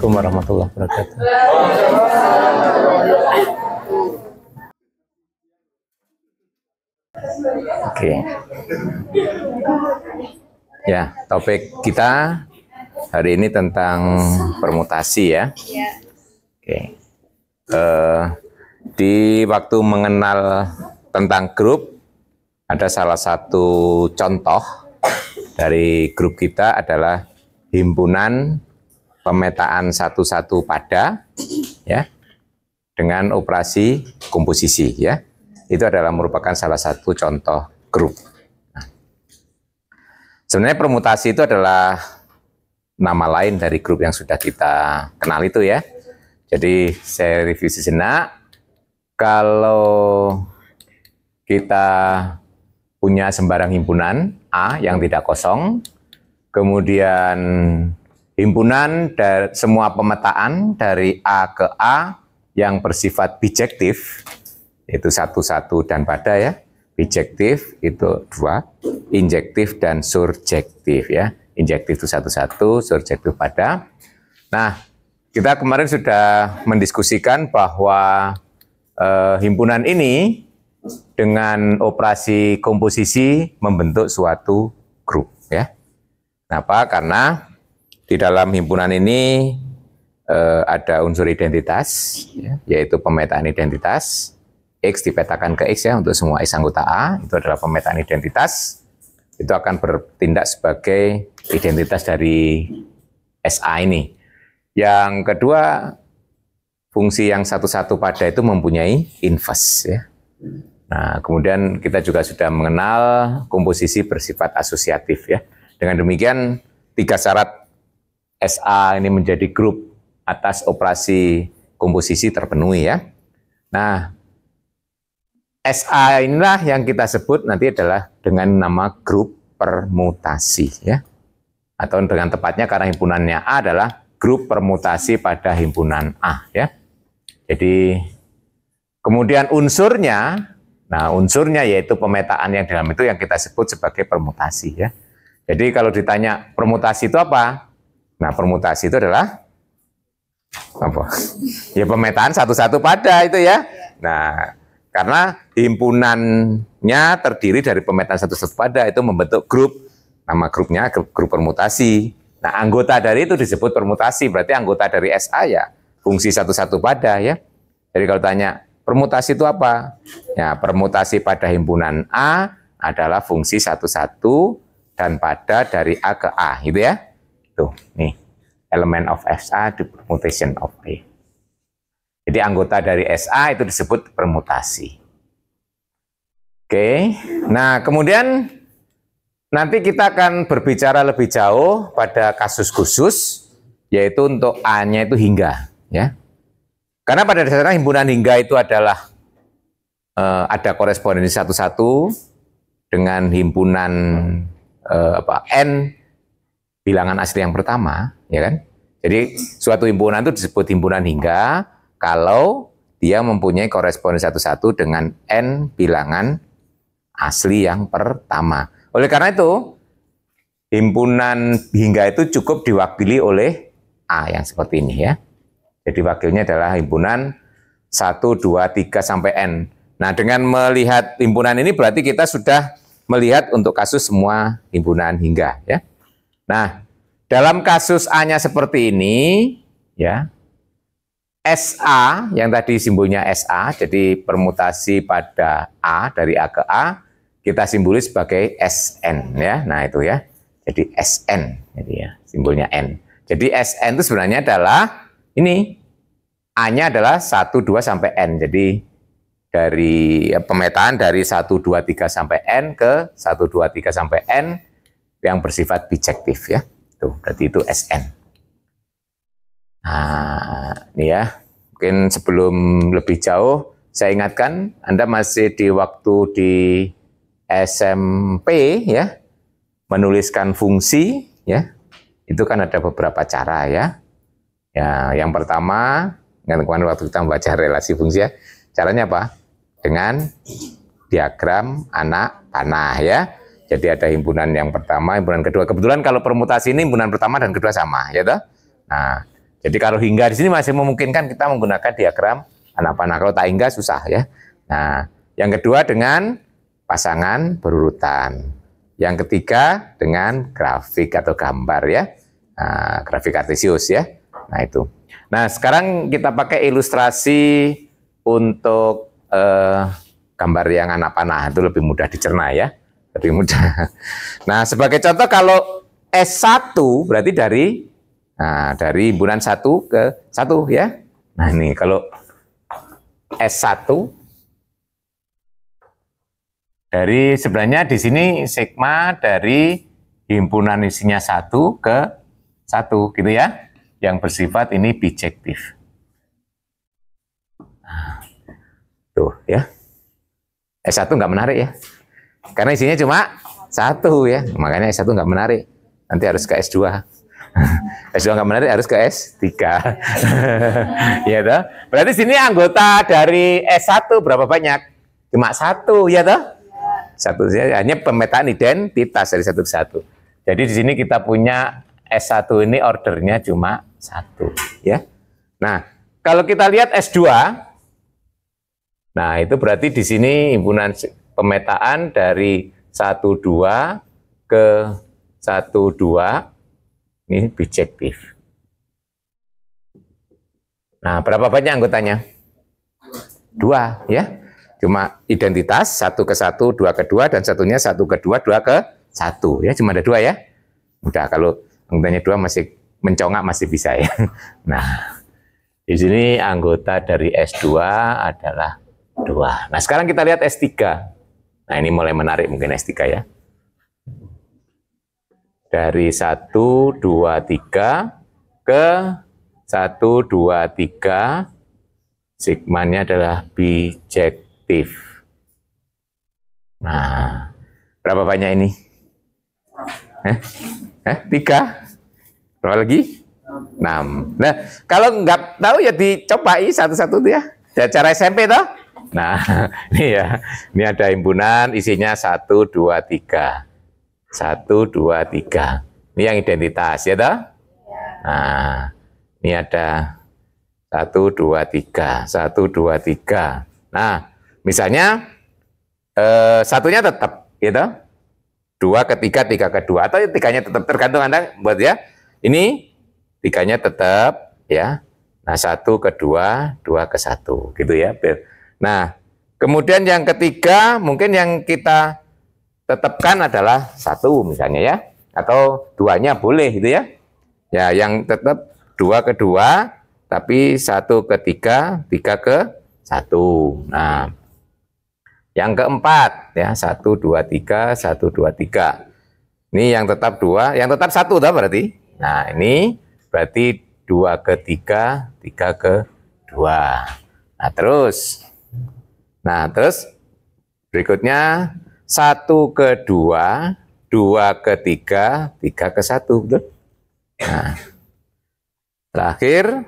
Assalamualaikum warahmatullahi wabarakatuh. Oke. Ya, topik kita hari ini tentang permutasi ya. Oke. Di waktu mengenal tentang grup, ada salah satu contoh dari grup kita adalah himpunan pemetaan satu-satu pada ya dengan operasi komposisi ya. Itu adalah merupakan salah satu contoh grup. Nah, sebenarnya permutasi itu adalah nama lain dari grup yang sudah kita kenal itu ya. Jadi saya review sejenak. Kalau kita punya sembarang himpunan A yang tidak kosong, kemudian himpunan dari semua pemetaan dari A ke A yang bersifat bijektif, itu satu-satu dan pada ya. Bijektif itu 2, injektif dan surjektif ya. Injektif itu satu-satu, surjektif pada. Nah, kita kemarin sudah mendiskusikan bahwa himpunan ini dengan operasi komposisi membentuk suatu grup ya. Kenapa? Karena di dalam himpunan ini ada unsur identitas ya, yaitu pemetaan identitas. X dipetakan ke X ya untuk semua X anggota A, itu adalah pemetaan identitas. Itu akan bertindak sebagai identitas dari SA ini. Yang kedua, fungsi yang satu-satu pada itu mempunyai inverse ya. Nah, kemudian kita juga sudah mengenal komposisi bersifat asosiatif ya. Dengan demikian, 3 syarat SA ini menjadi grup atas operasi komposisi terpenuhi ya. Nah, SA inilah yang kita sebut nanti adalah dengan nama grup permutasi ya. Atau dengan tepatnya karena himpunannya A adalah grup permutasi pada himpunan A ya. Jadi kemudian unsurnya, nah unsurnya yaitu pemetaan yang dalam itu yang kita sebut sebagai permutasi ya. Jadi kalau ditanya permutasi itu apa? Nah, permutasi itu adalah apa? Ya pemetaan satu-satu pada itu ya. Nah, karena himpunannya terdiri dari pemetaan satu-satu pada itu membentuk grup. Nama grupnya grup permutasi. Nah, anggota dari itu disebut permutasi, berarti anggota dari SA ya, fungsi satu-satu pada ya. Jadi kalau tanya, permutasi itu apa? Ya, permutasi pada himpunan A adalah fungsi satu-satu dan pada dari A ke A, gitu ya. Tuh, nih, element of SA, the permutation of A. Jadi anggota dari SA itu disebut permutasi. Oke, nah kemudian nanti kita akan berbicara lebih jauh pada kasus khusus, yaitu untuk A-nya itu hingga. Ya. Karena pada dasarnya himpunan hingga itu adalah ada korespondensi satu-satu dengan himpunan N bilangan asli yang pertama, ya kan? Jadi suatu himpunan itu disebut himpunan hingga kalau dia mempunyai korespondensi satu-satu dengan N bilangan asli yang pertama. Oleh karena itu, himpunan hingga itu cukup diwakili oleh A yang seperti ini ya. Jadi wakilnya adalah himpunan 1, 2, 3 sampai N. Nah, dengan melihat himpunan ini berarti kita sudah melihat untuk kasus semua himpunan hingga ya. Nah, dalam kasus A-nya seperti ini ya. SA yang tadi simbolnya SA, jadi permutasi pada A dari A ke A, kita simbolis sebagai SN ya. Nah, itu ya. Jadi SN, jadi ya, simbolnya N. Jadi SN itu sebenarnya adalah ini A-nya adalah 1 2 sampai N. Jadi dari pemetaan dari 1 2 3 sampai N ke 1 2 3 sampai N yang bersifat bijektif ya. Tuh, berarti itu SN. Nah, ini ya. Mungkin sebelum lebih jauh saya ingatkan Anda masih di waktu di SMP ya, menuliskan fungsi ya, itu kan ada beberapa cara ya. Ya, yang pertama, kemarin waktu kita membaca relasi fungsi ya, caranya apa? Dengan diagram anak panah ya. Jadi ada himpunan yang pertama, himpunan kedua. Kebetulan kalau permutasi ini himpunan pertama dan kedua sama, ya toh. Nah, Jadi kalau hingga di sini masih memungkinkan kita menggunakan diagram anak panah. Kalau tak hingga susah ya. Nah, yang kedua dengan pasangan berurutan. Yang ketiga dengan grafik atau gambar ya. Nah, grafik kartesius ya. Nah itu. Nah sekarang kita pakai ilustrasi untuk gambar yang anak panah, itu lebih mudah dicerna ya. Lebih mudah. Nah sebagai contoh kalau S1 berarti dari himpunan 1 ke 1 ya. Nah ini kalau S1 dari sebenarnya di sini sigma dari himpunan isinya 1 ke 1 gitu ya, yang bersifat ini bijektif. Nah, tuh ya, S1 nggak menarik ya, karena isinya cuma 1 ya, makanya S1 nggak menarik, nanti harus ke S2. S2 nggak menarik, harus ke S3. Ya toh? Berarti sini anggota dari S1 berapa banyak? Cuma 1 ya toh? 1 hanya pemetaan identitas dari 1 ke 1. Jadi di sini kita punya S1 ini ordernya cuma 1 ya. Nah, kalau kita lihat S2, nah itu berarti di sini himpunan pemetaan dari 12 ke 12 ini bijektif. Nah, berapa banyak anggotanya? 2 ya. Cuma identitas 1 ke 1, 2 ke 2, dan satunya 1 ke 2, 2 ke 1 ya, cuma ada 2 ya. Udah, kalau anggotanya 2 masih mencongak masih bisa ya. Nah, di sini anggota dari S2 adalah 2. Nah, sekarang kita lihat S3. Nah, ini mulai menarik mungkin S3 ya. Dari 1, 2, 3 ke 1, 2, 3, sigmanya adalah bijektif. Nah, berapa banyak ini? 3. Berapa lagi? 6. Nah, kalau nggak tahu ya dicobai satu-satu tuh ya. Cara SMP toh? Nah, ini ya. Ini ada himpunan isinya 1, 2, 3. 1, 2, 3. Ini yang identitas ya toh? Nah, ini ada 1, 2, 3. 1, 2, 3. Nah, misalnya satunya tetap gitu. 2 ke 3, 3 ke 2, atau 3-nya tetap, tergantung Anda buat ya. Ini 3-nya tetap ya. Nah, 1 ke 2, 2 ke 1 gitu ya. Nah, kemudian yang ketiga mungkin yang kita tetapkan adalah 1 misalnya ya, atau 2-nya boleh gitu ya. Ya, yang tetap 2 ke 2, tapi 1 ke 3, 3 ke 1. Nah, yang keempat ya, 1, 2, 3, 1, 2, 3. Ini yang tetap 2, yang tetap 1 dah berarti. Nah, ini berarti 2 ke 3, 3 ke 2. Nah, terus berikutnya 1 ke 2, 2 ke 3, 3 ke 1, betul? Nah, terakhir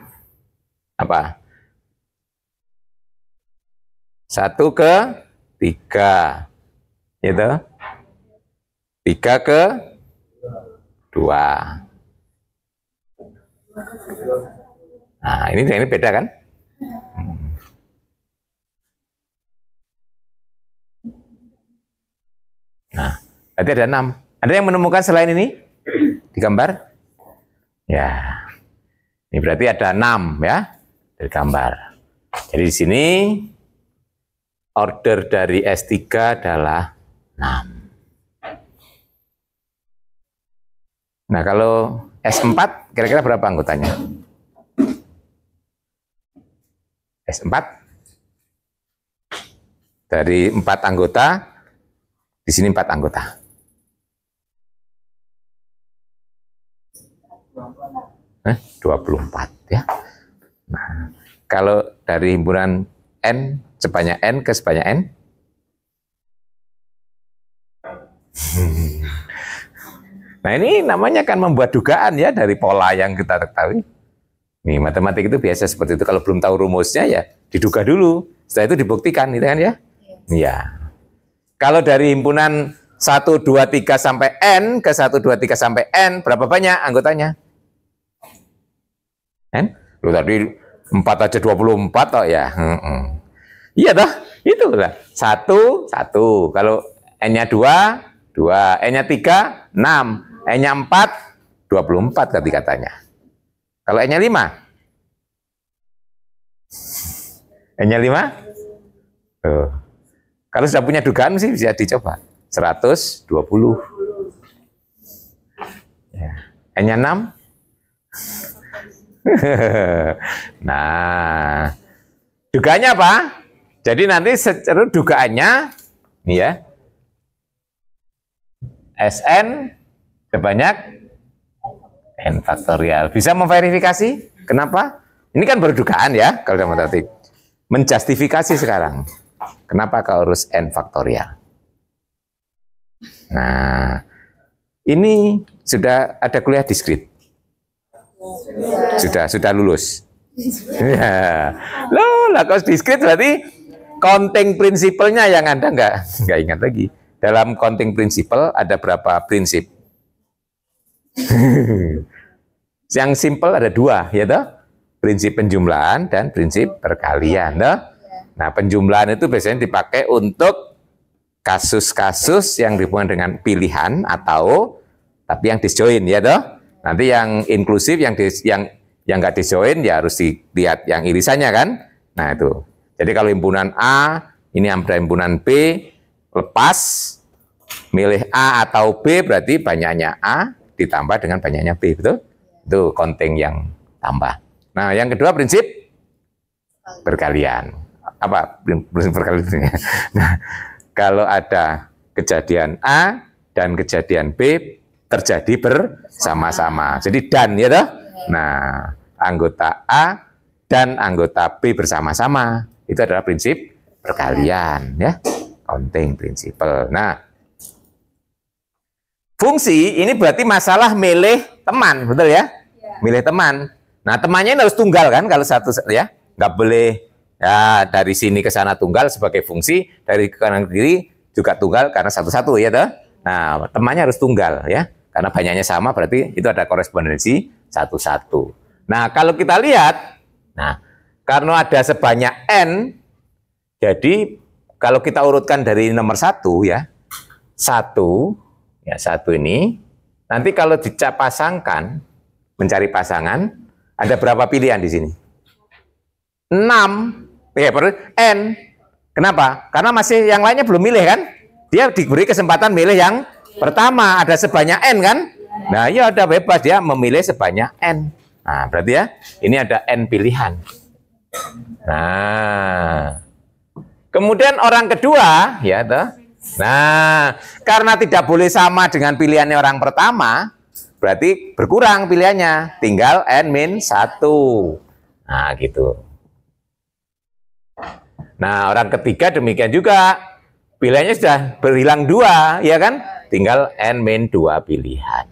apa? 1 ke 3, gitu. 3 ke 2. Nah, ini beda kan? Nah, berarti ada 6. Ada yang menemukan selain ini di gambar? Ya, ini berarti ada 6 ya dari gambar. Jadi di sini order dari S3 adalah 6. Nah, kalau S4 kira-kira berapa anggotanya? S4 dari 4 anggota, di sini 4 anggota. Nah, 24 ya. Nah, kalau dari himpunan N sebanyak N ke sebanyak N, nah ini namanya kan membuat dugaan ya dari pola yang kita ketahui. Nih, matematik itu biasa seperti itu. Kalau belum tahu rumusnya ya diduga dulu. Setelah itu dibuktikan, gitu kan ya? Iya. Kalau dari himpunan 1, 2, 3 sampai N ke 1, 2, 3 sampai N, berapa banyak anggotanya? Kan? Lu tadi 4 aja 24 toh ya. Iya toh? Itu lah. 1, 1. Kalau N-nya 2, 2. N-nya 3, 6. N-nya 4, 24 tadi katanya. Kalau N-nya 5? N-nya 5? Tuh. Kalau sudah punya dugaan sih bisa dicoba. 120. Ya. N-nya 6? Nah, dugaannya apa? Jadi nanti secara dugaannya, nih ya, Sn sebanyak n faktorial. Bisa memverifikasi? Kenapa? Ini kan baru dugaan ya, kalau dalam matematik. Menjustifikasi sekarang. Kenapa kau harus n faktorial? Nah, ini sudah ada kuliah diskrit. Sudah lulus. Ya. Loh, lah kalau diskrit berarti counting principle-nya yang Anda nggak ingat lagi. Dalam counting principle ada berapa prinsip? Yang simple ada 2, ya toh? Prinsip penjumlahan dan prinsip perkalian, toh? Nah, penjumlahan itu biasanya dipakai untuk kasus-kasus yang dihubungkan dengan pilihan atau tapi yang disjoin, ya toh? Nanti yang inklusif, yang nggak disjoin ya harus dilihat yang irisannya kan. Nah itu. Jadi kalau himpunan A ini ada himpunan B, lepas milih A atau B berarti banyaknya A ditambah dengan banyaknya B, betul? Itu counting yang tambah. Nah yang kedua prinsip perkalian. Apa prinsip perkalian? Nah kalau ada kejadian A dan kejadian B terjadi bersama-sama. Jadi dan ya toh. Nah, anggota A dan anggota B bersama-sama. Itu adalah prinsip perkalian ya. Counting principle. Nah, fungsi ini berarti masalah milih teman, betul ya? Milih teman. Nah, temannya harus tunggal kan kalau satu ya. Nggak boleh ya dari sini ke sana tunggal sebagai fungsi, dari kanan ke kiri juga tunggal karena satu-satu ya toh. Nah, temannya harus tunggal ya. Karena banyaknya sama berarti itu ada korespondensi satu-satu. Nah, kalau kita lihat, nah, karena ada sebanyak N, jadi kalau kita urutkan dari nomor 1 ya, 1 ini, nanti kalau dipasangkan, mencari pasangan, ada berapa pilihan di sini? 6, ya, N. Kenapa? Karena masih yang lainnya belum milih kan? Dia diberi kesempatan milih yang pertama, ada sebanyak N kan? Nah, ya ada bebas dia memilih sebanyak N. Nah, berarti ya, ini ada N pilihan. Nah, kemudian orang kedua, ya toh. Nah, karena tidak boleh sama dengan pilihannya orang pertama, berarti berkurang pilihannya, tinggal N-1. Nah, gitu. Nah, orang ketiga demikian juga, pilihannya sudah berhilang 2, ya kan? Tinggal N-2 pilihan.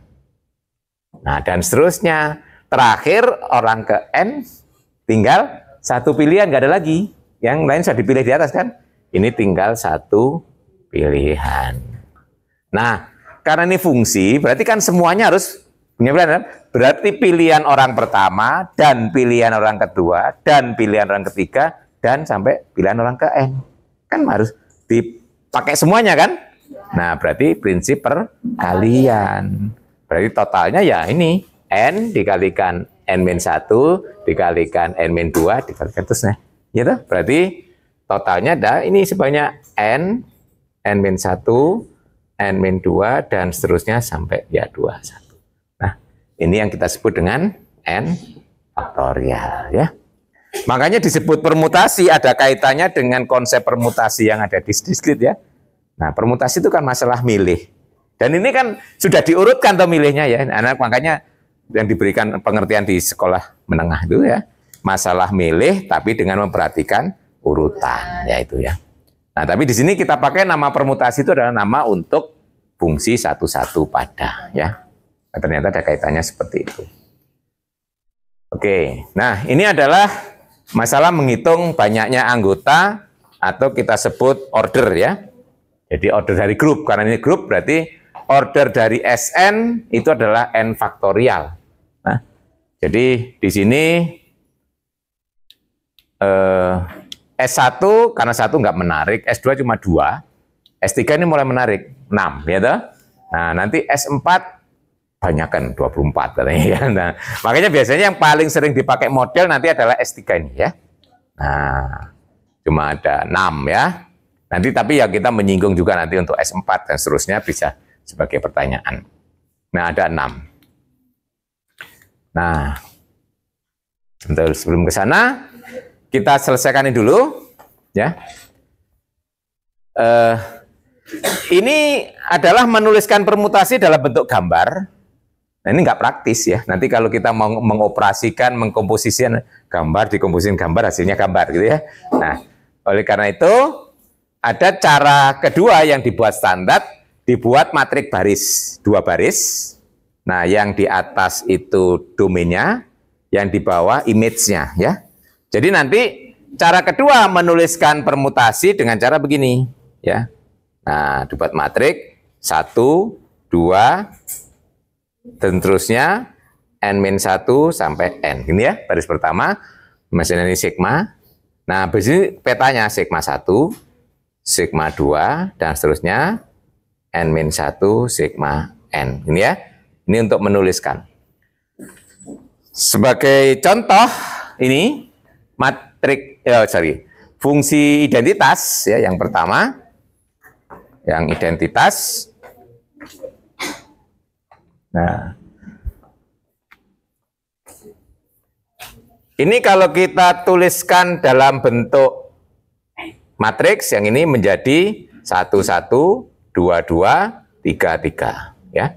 Nah, dan seterusnya. Terakhir orang ke N tinggal 1 pilihan, nggak ada lagi. Yang lain sudah dipilih di atas kan? Ini tinggal 1 pilihan. Nah, karena ini fungsi, berarti kan semuanya harus punya pilihan. Berarti pilihan orang pertama, dan pilihan orang kedua, dan pilihan orang ketiga, dan sampai pilihan orang ke N. Kan harus dipakai semuanya kan? Nah, berarti prinsip perkalian. Berarti totalnya ya ini. N dikalikan N-1 dikalikan N-2 dikalikan terus nah. Ya toh? Berarti totalnya ada ini sebanyak N, N-1, N-2 dan seterusnya sampai ya 21. Nah, ini yang kita sebut dengan N faktorial ya. Makanya disebut permutasi, ada kaitannya dengan konsep permutasi yang ada di diskrit ya. Nah, permutasi itu kan masalah milih. Dan ini kan sudah diurutkan tuh milihnya ya. Anak makanya yang diberikan pengertian di sekolah menengah itu ya, masalah milih tapi dengan memperhatikan urutan ya itu ya. Nah, tapi di sini kita pakai nama permutasi itu adalah nama untuk fungsi satu-satu pada ya. Nah, ternyata ada kaitannya seperti itu. Oke, nah ini adalah masalah menghitung banyaknya anggota atau kita sebut order ya. Jadi order dari grup, karena ini grup berarti order dari Sn itu adalah N faktorial. Nah, Jadi di sini S1 karena 1 nggak menarik, S2 cuma 2, S3 ini mulai menarik, 6, ya toh? Nah, nanti S4 banyakan 24 katanya ya. Nah, makanya biasanya yang paling sering dipakai model nanti adalah S3 ini ya. Nah, cuma ada 6 ya. Nanti tapi ya kita menyinggung juga nanti untuk S4 dan seterusnya bisa sebagai pertanyaan. Nah, ada 6. Nah, sebelum ke sana kita selesaikan ini dulu ya. Ini adalah menuliskan permutasi dalam bentuk gambar. Nah, ini nggak praktis ya. Nanti kalau kita mau mengoperasikan, mengkomposisikan gambar, dikomposisikan gambar, hasilnya gambar gitu ya. Nah, oleh karena itu ada cara kedua yang dibuat standar, dibuat matrik baris, 2 baris. Nah, yang di atas itu domainnya, yang di bawah image-nya ya. Jadi nanti cara kedua menuliskan permutasi dengan cara begini ya. Nah, dibuat matrik 1, 2, dan terusnya n-1 sampai n. Ini ya, baris pertama, misalnya ini sigma. Nah, di sini petanya sigma 1, sigma 2, dan seterusnya n-1, sigma n. Ini ya, ini untuk menuliskan. Sebagai contoh, ini matrik, fungsi identitas ya, yang pertama. Yang identitas. Nah, ini kalau kita tuliskan dalam bentuk matriks, yang ini menjadi 1, 1, 2, 2, 3, 3 ya.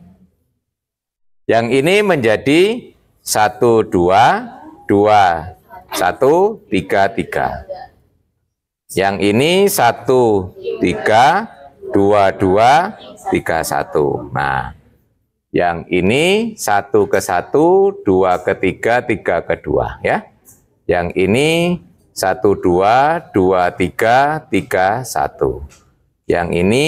Yang ini menjadi 1, 2, 2, 1, 3, 3. Yang ini 1, 3, 2, 2, 3, 1. Nah, yang ini 1 ke 1, 2 ke 3, 3 ke 2 ya. Yang ini 1, 2, 2, 3, 3, 1. Yang ini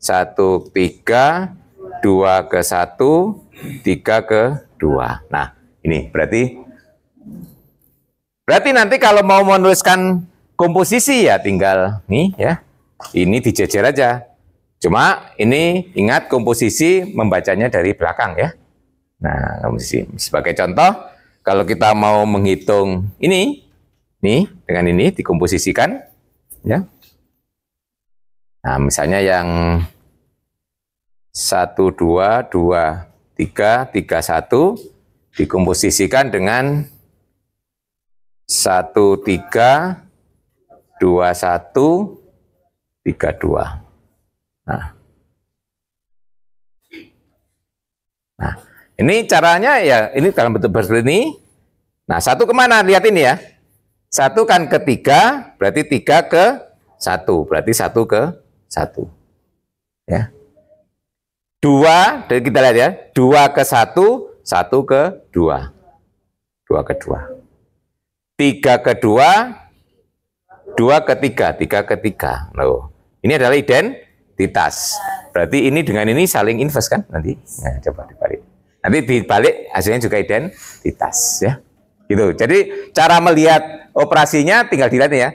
1, 3, 2 ke 1, 3 ke 2. Nah, ini berarti nanti kalau mau menuliskan komposisi ya tinggal nih ya. Ini dijejer aja. Cuma ini ingat komposisi membacanya dari belakang ya. Nah, komposisi sebagai contoh, kalau kita mau menghitung ini, nih dengan ini dikomposisikan ya. Nah, misalnya yang 1, 2, 2, 3, 3, 1 dikomposisikan dengan 1, 3, 2, 1, 3, 2. Nah, ini caranya ya, ini dalam bentuk baris ini. Nah, 1 kemana? Lihat ini ya. 1 kan ke 3, berarti 3 ke 1, berarti 1 ke 1. Ya. 2, dari kita lihat ya, 2 ke 1, 1 ke 2. 2 ke 2. 3 ke 2, 2 ke 3, 3 ke 3. Loh, ini adalah identitas. Berarti ini dengan ini saling inverse kan nanti. Nah, coba dibalik. Nanti dibalik hasilnya juga identitas ya. Gitu. Jadi cara melihat operasinya tinggal dilihat ya.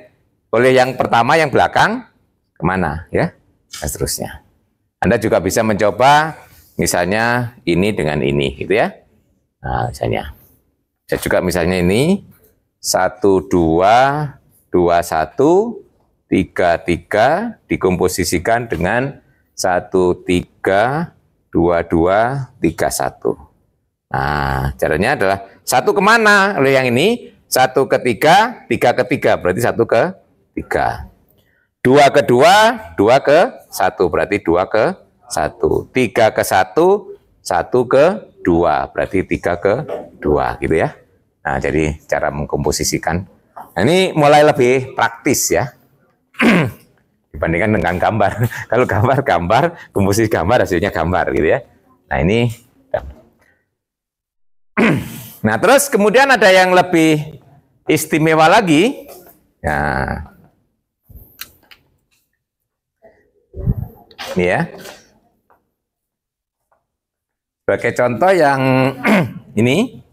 Oleh yang pertama yang belakang kemana ya. Dan seterusnya. Anda juga bisa mencoba misalnya ini dengan ini gitu ya. Nah, misalnya. Saya juga misalnya ini 1, 2, 2, 1, 3, 3 dikomposisikan dengan 1, 3, 2, 2, 3, 1. Nah, caranya adalah 1 kemana? Oleh yang ini 1 ke 3, 3 ke 3, berarti 1 ke 3. 2 ke 2, 2 ke 1, berarti 2 ke 1. 3 ke 1, 1 ke 2, berarti 3 ke 2 gitu ya. Nah, jadi cara mengkomposisikan. Nah, ini mulai lebih praktis ya. Dibandingkan dengan gambar. Kalau gambar, komposisi gambar hasilnya gambar gitu ya. Nah, ini. Nah, terus kemudian ada yang lebih istimewa lagi. Nah, ini ya. Sebagai contoh yang ini.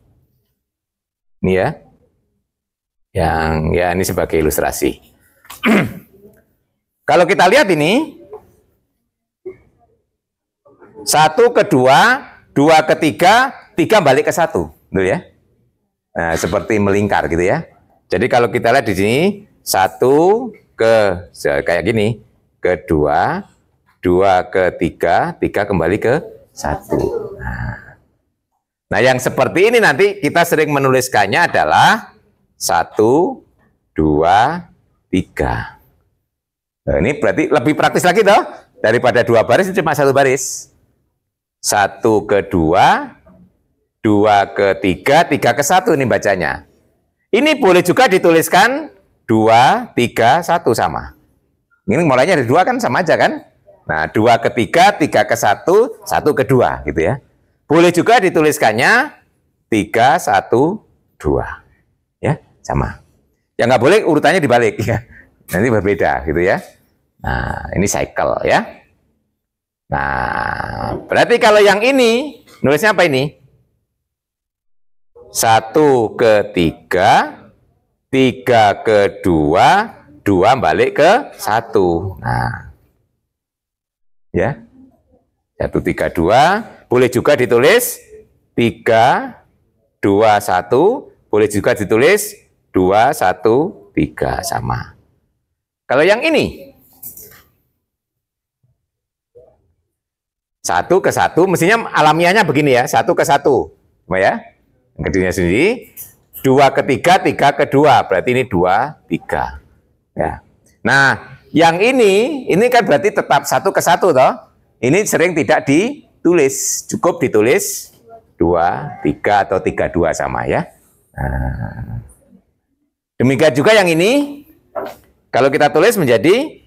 Ini ya. Yang ya ini sebagai ilustrasi. Kalau kita lihat ini 1 ke 2, 2 ke 3, 3 balik ke 1, gitu ya. Nah, seperti melingkar gitu ya. Jadi kalau kita lihat di sini 1 ke kayak gini, ke 2, 2 ke 3, 3 kembali ke 1. Nah, yang seperti ini nanti kita sering menuliskannya adalah 1, 2, 3. Nah, ini berarti lebih praktis lagi toh, daripada 2 baris cuma 1 baris. 1 ke 2, 2 ke 3, 3 ke 1 ini bacanya. Ini boleh juga dituliskan 2, 3, 1 sama. Ini mulainya dari 2 kan sama aja kan? Nah, 2 ke 3, 3 ke 1, 1 ke 2 gitu ya. Boleh juga dituliskannya 3, 1, 2. Ya, sama. Yang nggak boleh urutannya dibalik ya. Nanti berbeda gitu ya. Nah, ini cycle ya. Nah, berarti kalau yang ini nulisnya apa ini? 1 ke 3, 3 ke 2, 2 balik ke 1. Nah, ya. 1, 3, 2. Boleh juga ditulis 3, 2, 1. Boleh juga ditulis 2, 1, 3 sama. Kalau yang ini 1 ke 1, mestinya alamiahnya begini ya, 1 ke 1. Ya. Kedua sendiri, 2 ke 3, 3 ke 2, berarti ini 2, 3. Ya. Nah, yang ini kan berarti tetap 1 ke 1 toh. Ini sering tidak ditulis, cukup ditulis 2, 3 atau 3, 2 sama ya. Nah, demikian juga yang ini, kalau kita tulis menjadi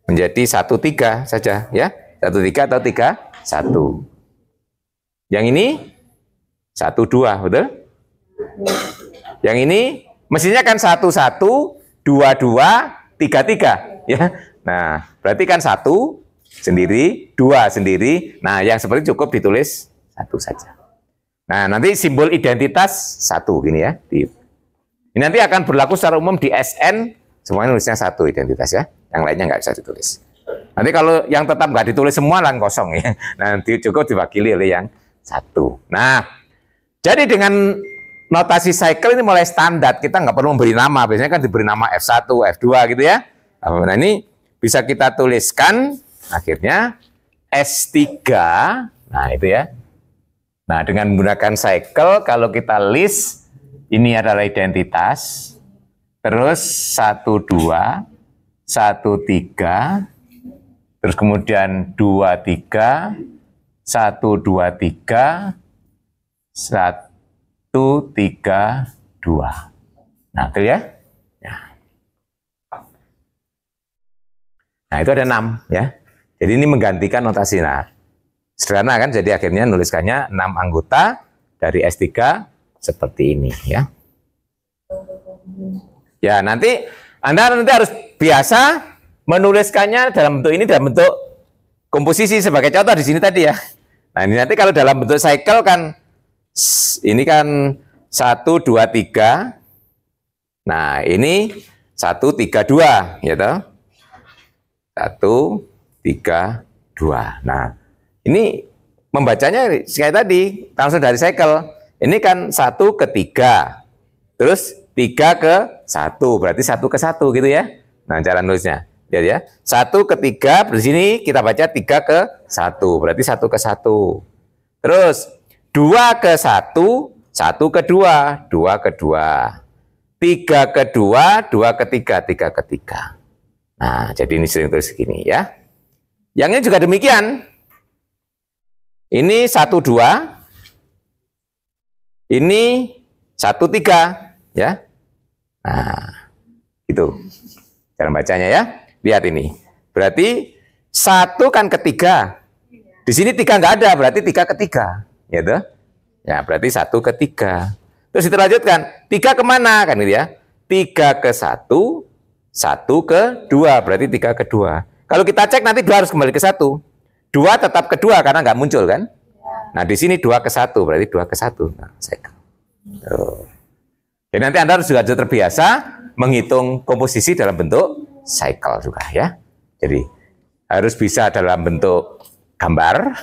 1, 3 saja ya. 1, 3 atau 3, 1. Yang ini 1, 2, betul? Yang ini mestinya kan 1, 1, 2, 2, 3, 3 ya. Nah, berarti kan 1 sendiri, 2 sendiri. Nah, yang seperti cukup ditulis 1 saja. Nah, nanti simbol identitas 1 gini ya. Ini nanti akan berlaku secara umum di SN, semuanya nulisnya 1 identitas ya. Yang lainnya nggak bisa ditulis. Nanti kalau yang tetap nggak ditulis semua lah kosong ya. Nanti cukup diwakili oleh yang 1. Nah, jadi dengan notasi cycle ini mulai standar, kita nggak perlu memberi nama, biasanya kan diberi nama F1, F2 gitu ya. Nah, ini bisa kita tuliskan akhirnya S3, nah itu ya. Nah, dengan menggunakan cycle, kalau kita list, ini adalah identitas, terus 1, 2, 1, 3, terus kemudian 2, 3, 1, 2, 3, 1, 3, 2. Nah, itu ya. Nah, itu ada 6 ya. Jadi ini menggantikan notasi. Nah, sederhana kan, jadi akhirnya nuliskannya 6 anggota dari S3 seperti ini ya. Ya, nanti Anda harus biasa menuliskannya dalam bentuk ini, dalam bentuk komposisi sebagai contoh di sini tadi ya. Nah, ini nanti kalau dalam bentuk cycle kan ini kan 1, 2, 3. Nah, ini 1, 3, 2 ya toh. 1, 3, 2. Nah, ini membacanya kayak tadi, langsung dari cycle. Ini kan 1 ke 3. Terus 3 ke 1, berarti 1 ke 1 gitu ya. Nah, cara nulisnya. Jadi ya, 1 ke 3, di sini kita baca 3 ke 1, berarti 1 ke 1. Terus 2 ke 1, 1 ke 2, 2 ke 2. 3 ke 2, 2 ke 3, 3 ke 3. Nah, jadi ini sering tulis segini ya. Yang ini juga demikian. Ini 1, 2. Ini 1, 3 ya. Nah, itu cara bacanya ya. Lihat ini. Berarti 1 kan ketiga. Di sini 3 nggak ada, berarti 3 ke 3. Gitu. Ya, berarti 1 ke 3. Terus dilanjutkan. 3 kemana? Kan gitu ya. 3 ke 1, 1 ke 2, berarti 3 ke 2. Kalau kita cek nanti 2 harus kembali ke 1. 2 tetap ke 2 karena nggak muncul kan? Nah, di sini 2 ke 1, berarti 2 ke 1. Nah, cycle. Tuh. Jadi nanti Anda harus juga terbiasa menghitung komposisi dalam bentuk cycle juga ya. Jadi harus bisa dalam bentuk gambar,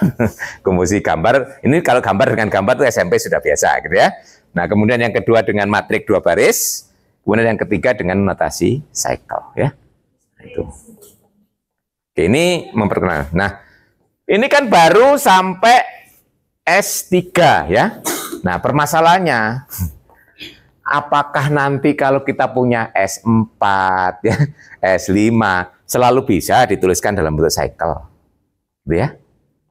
komposisi gambar. Ini kalau gambar dengan gambar itu SMP sudah biasa gitu ya. Nah, kemudian yang kedua dengan matrik 2 baris, kemudian yang ketiga dengan notasi cycle ya. Nah, itu. Oke, ini memperkenalkan. Nah, ini kan baru sampai S3 ya. Nah, permasalahannya apakah nanti kalau kita punya S4 ya, S5 selalu bisa dituliskan dalam bentuk cycle. Gitu ya.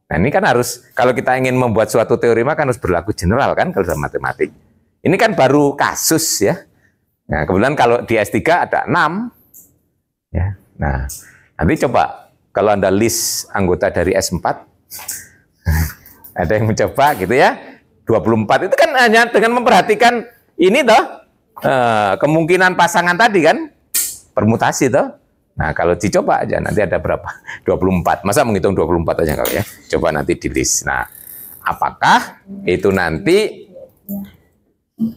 Nah, ini kan harus kalau kita ingin membuat suatu teorema kan harus berlaku general kan kalau dalam matematik. Ini kan baru kasus ya. Nah, kemudian kalau di S3 ada 6 ya. Nah, nanti coba kalau Anda list anggota dari S4 ada yang mencoba gitu ya. 24 itu kan hanya dengan memperhatikan ini toh kemungkinan pasangan tadi kan permutasi toh. Nah, kalau dicoba aja nanti ada berapa? 24. Masa menghitung 24 aja kalau ya. Coba nanti di list. Nah, apakah itu nanti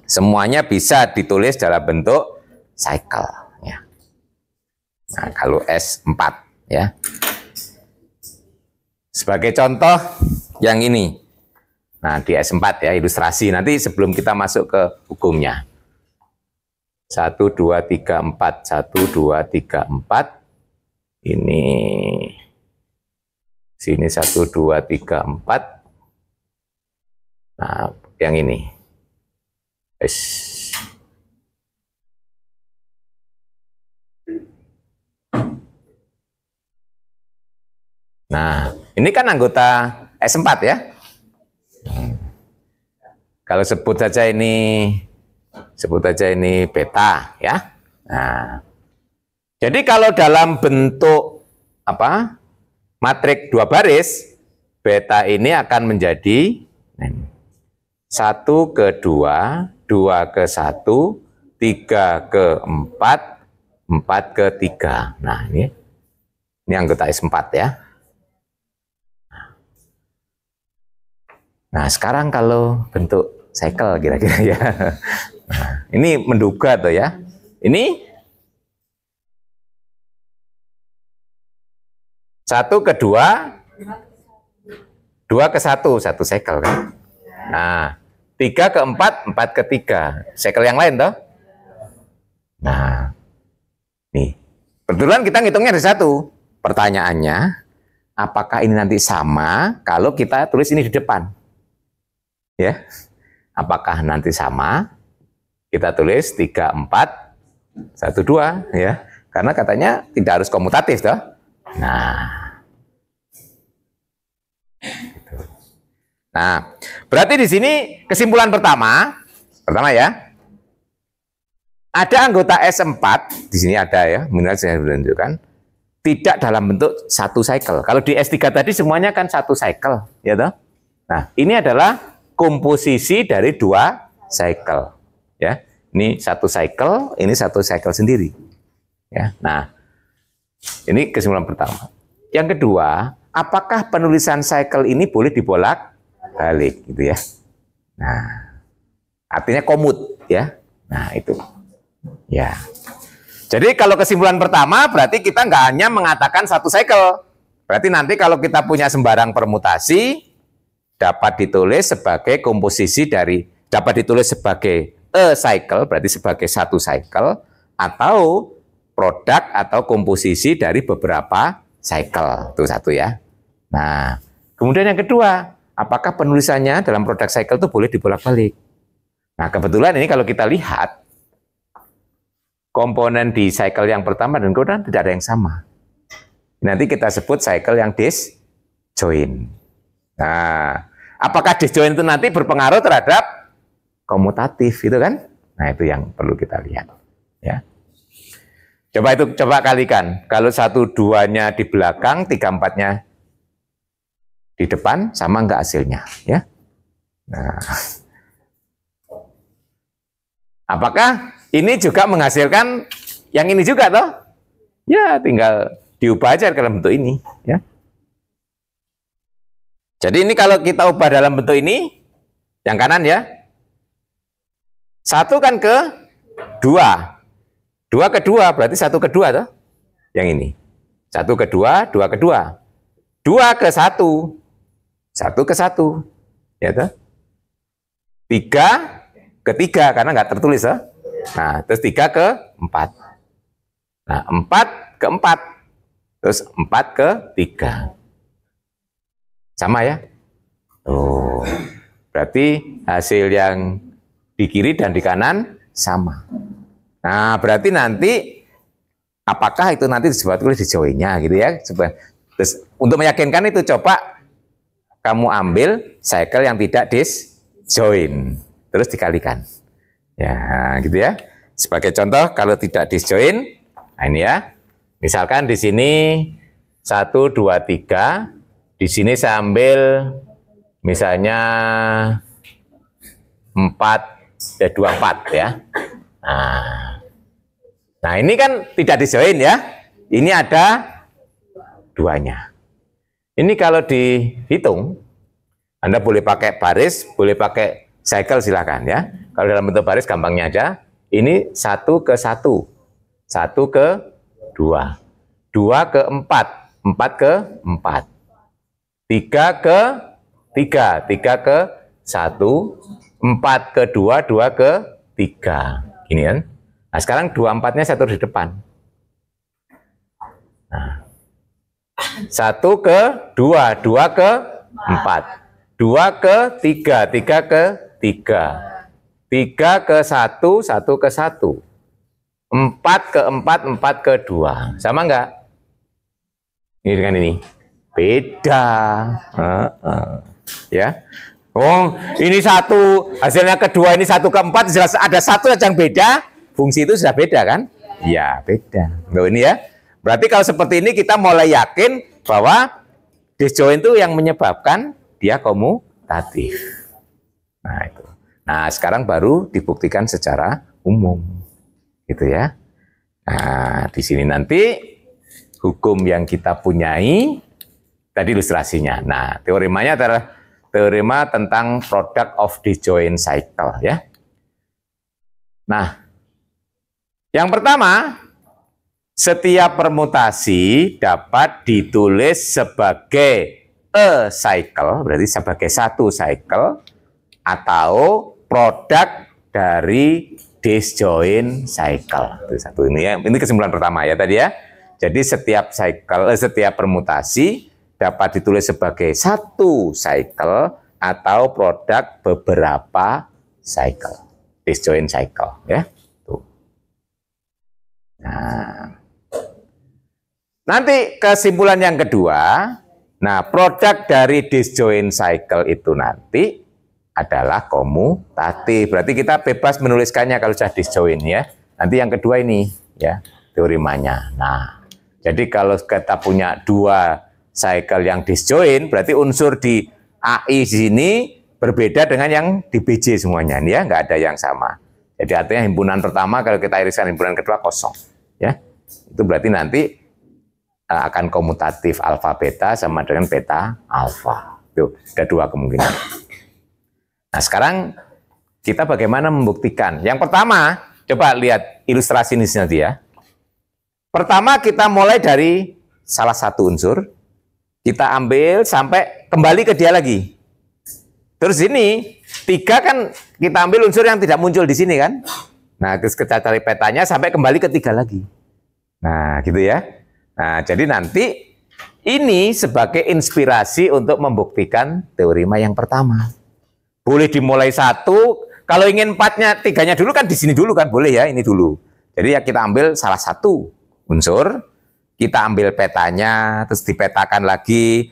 semuanya bisa ditulis dalam bentuk cycle ya. Nah, kalau S4 ya. Sebagai contoh yang ini. Nah, di S4 ya, ilustrasi. Nanti sebelum kita masuk ke hukumnya. 1, 2, 3, 4. 1, 2, 3, 4. Ini. Sini 1, 2, 3, 4. Nah, yang ini. Nah, ini kan anggota S4 ya. Kalau sebut saja ini beta ya. Nah, jadi kalau dalam bentuk apa? Matrik 2 baris, beta ini akan menjadi 1 ke 2, 2 ke 1, 3 ke 4, 4 ke 3. Nah, ini anggota S4 ya. Nah, sekarang kalau bentuk cycle kira-kira ya. Nah, ini menduga tuh ya. Ini 1 ke 2, 2 ke 1, 1 cycle kan. Nah, 3 ke 4, 4 ke 3. Cycle yang lain toh. Nah, nih. Kebetulan kita ngitungnya ada 1. Pertanyaannya, apakah ini nanti sama kalau kita tulis ini di depan? Ya, apakah nanti sama? Kita tulis 3, 4, 1, 2 ya. Karena katanya tidak harus komutatif toh. Nah. Nah, berarti di sini kesimpulan pertama ya. Ada anggota S4 di sini ada ya, minimal saya menunjukkan tidak dalam bentuk 1 cycle. Kalau di S3 tadi semuanya kan 1 cycle, ya toh. Nah, ini adalah komposisi dari 2 cycle ya. Ini 1 cycle, ini 1 cycle sendiri ya. Nah, ini kesimpulan pertama. Yang kedua, apakah penulisan cycle ini boleh dibolak-balik gitu ya. Nah, artinya komut ya. Nah, itu ya. Jadi kalau kesimpulan pertama berarti kita nggak hanya mengatakan 1 cycle. Berarti nanti kalau kita punya sembarang permutasi dapat ditulis sebagai komposisi dari, dapat ditulis sebagai a cycle, berarti sebagai 1 cycle, atau produk atau komposisi dari beberapa cycle. Itu 1 ya. Nah, kemudian yang kedua, apakah penulisannya dalam produk cycle itu boleh dibolak-balik? Nah, kebetulan ini kalau kita lihat, komponen di cycle yang pertama dan kedua tidak ada yang sama. Nanti kita sebut cycle yang disjoint. Nah, apakah disjoint itu nanti berpengaruh terhadap komutatif itu kan? Nah, itu yang perlu kita lihat ya. Coba kalikan. Kalau 1, 2-nya di belakang, 3, 4-nya di depan, sama enggak hasilnya ya? Nah, apakah ini juga menghasilkan yang ini juga toh? Ya, tinggal diubah aja dalam bentuk ini ya. Jadi ini kalau kita ubah dalam bentuk ini, yang kanan ya, 1 kan ke 2, 2 ke 2 berarti 1 ke 2 toh? Yang ini 1 ke 2, 2 ke 2, 2 ke 1, 1 ke 1, ya toh? 3 ke 3 karena nggak tertulis toh? Nah, terus 3 ke 4. Nah, 4 ke 4, terus 4 ke 3. Sama ya? Oh, berarti hasil yang di kiri dan di kanan sama. Nah, berarti nanti apakah itu nanti disebabkan disjoinnya gitu ya? Terus untuk meyakinkan itu coba kamu ambil cycle yang tidak disjoin, terus dikalikan. Ya, gitu ya. Sebagai contoh kalau tidak disjoin, nah ini ya. Misalkan di sini 1, 2, 3. Di sini saya ambil misalnya 4, 24 ya. Nah ini kan tidak disjoin ya. Ini ada duanya. Ini kalau dihitung, Anda boleh pakai baris, boleh pakai cycle silakan ya. Kalau dalam bentuk baris gampangnya aja. Ini 1 ke 1, 1 ke 2, 2 ke 4, 4 ke 4. 3 ke 3, 3 ke 1, 4 ke 2, 2 ke 3. Gini kan. Nah, sekarang 2, 4-nya saya taruh di depan. Nah, 1 ke 2, 2 ke 4. 2 ke 3, 3 ke 3. 3 ke 1, 1 ke 1. 4 ke 4, 4 ke 2. Sama enggak? Ini dengan ini. Beda. Ya. Oh, ini 1, hasilnya kedua ini 1 ke 4, jelas ada 1 yang beda, fungsi itu sudah beda kan? Ya, beda. Loh, ini ya. Berarti kalau seperti ini kita mulai yakin bahwa disjoin itu yang menyebabkan dia komutatif. Nah, itu. Nah, sekarang baru dibuktikan secara umum. Gitu ya. Nah, di sini nanti hukum yang kita punyai tadi ilustrasinya. Nah, teoremanya adalah teorema tentang product of disjoint cycle ya. Nah, yang pertama, setiap permutasi dapat ditulis sebagai a cycle, berarti sebagai satu cycle atau produk dari disjoint cycle. Itu satu ini ya. Ini kesimpulan pertama ya tadi ya. Jadi setiap cycle, setiap permutasi dapat ditulis sebagai satu cycle atau produk beberapa cycle, disjoint cycle ya. Tuh. Nah, nanti kesimpulan yang kedua, nah produk dari disjoint cycle itu nanti adalah komutatif. Berarti kita bebas menuliskannya kalau sudah disjoint ya. Nanti yang kedua ini ya teoremanya. Nah, jadi kalau kita punya 2 cycle yang disjoint, berarti unsur di AI di sini berbeda dengan yang di BJ semuanya, ya, nggak ada yang sama. Jadi artinya himpunan pertama kalau kita iriskan himpunan kedua kosong, ya. Itu berarti nanti akan komutatif alfa beta sama dengan beta alfa. Itu ada 2 kemungkinan. Nah sekarang kita bagaimana membuktikan? Yang pertama, coba lihat ilustrasi ini nanti ya. Pertama kita mulai dari salah satu unsur. Kita ambil sampai kembali ke dia lagi. Terus ini 3 kan kita ambil unsur yang tidak muncul di sini kan. Nah terus kita cari petanya sampai kembali ke 3 lagi. Nah gitu ya. Nah jadi nanti ini sebagai inspirasi untuk membuktikan teorema yang pertama. Boleh dimulai 1. Kalau ingin 4-nya 3-nya dulu kan di sini dulu kan boleh ya ini dulu. Jadi ya kita ambil salah satu unsur. Kita ambil petanya, terus dipetakan lagi,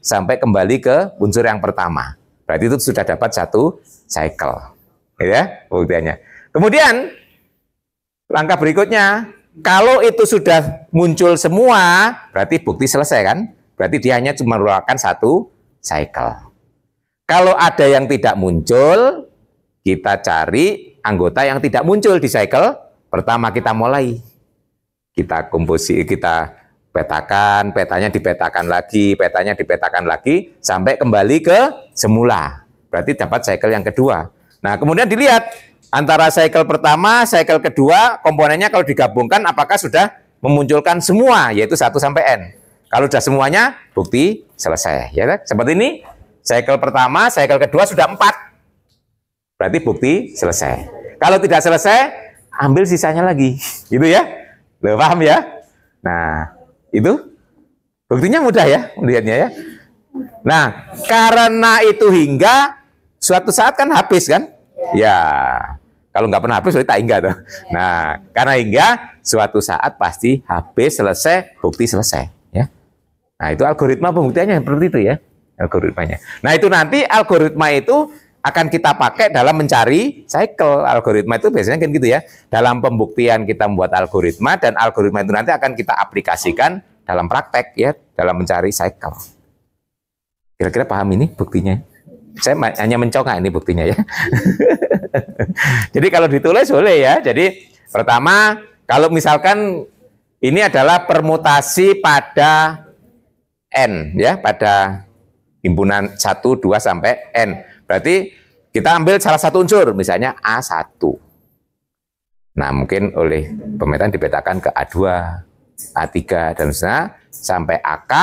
sampai kembali ke unsur yang pertama. Berarti itu sudah dapat satu cycle. Ya, buktiannya. Kemudian, langkah berikutnya, kalau itu sudah muncul semua, berarti bukti selesai kan? Berarti dia hanya cuma merupakan satu cycle. Kalau ada yang tidak muncul, kita cari anggota yang tidak muncul di cycle. Pertama kita mulai. Kita petakan, petanya dipetakan lagi, petanya dipetakan lagi, sampai kembali ke semula. Berarti dapat cycle yang kedua. Nah, kemudian dilihat antara cycle pertama, cycle kedua, komponennya kalau digabungkan apakah sudah memunculkan semua, yaitu 1 sampai N. Kalau sudah semuanya, bukti selesai. Ya kan? Seperti ini, cycle pertama, cycle kedua sudah 4. Berarti bukti selesai. Kalau tidak selesai, ambil sisanya lagi. Gitu ya. Loh, paham ya? Nah, itu buktinya mudah ya, melihatnya ya. Nah, karena itu hingga suatu saat kan habis kan? Ya, kalau nggak pernah habis, berarti tak hingga tuh. Nah, karena hingga suatu saat pasti habis, selesai, bukti selesai. Ya. Nah, itu algoritma pembuktiannya seperti itu ya, algoritmanya. Nah, itu nanti algoritma itu akan kita pakai dalam mencari cycle. Algoritma itu biasanya kan gitu ya. Dalam pembuktian kita membuat algoritma, dan algoritma itu nanti akan kita aplikasikan dalam praktek ya, dalam mencari cycle. Kira-kira paham ini buktinya? Saya hanya mencongak ini buktinya ya. Jadi kalau ditulis boleh ya. Jadi pertama, kalau misalkan ini adalah permutasi pada N ya, pada himpunan 1, 2 sampai N. Berarti kita ambil salah satu unsur, misalnya A1. Nah, mungkin oleh pemetaan dipetakan ke A2, A3, dan seterusnya sampai AK.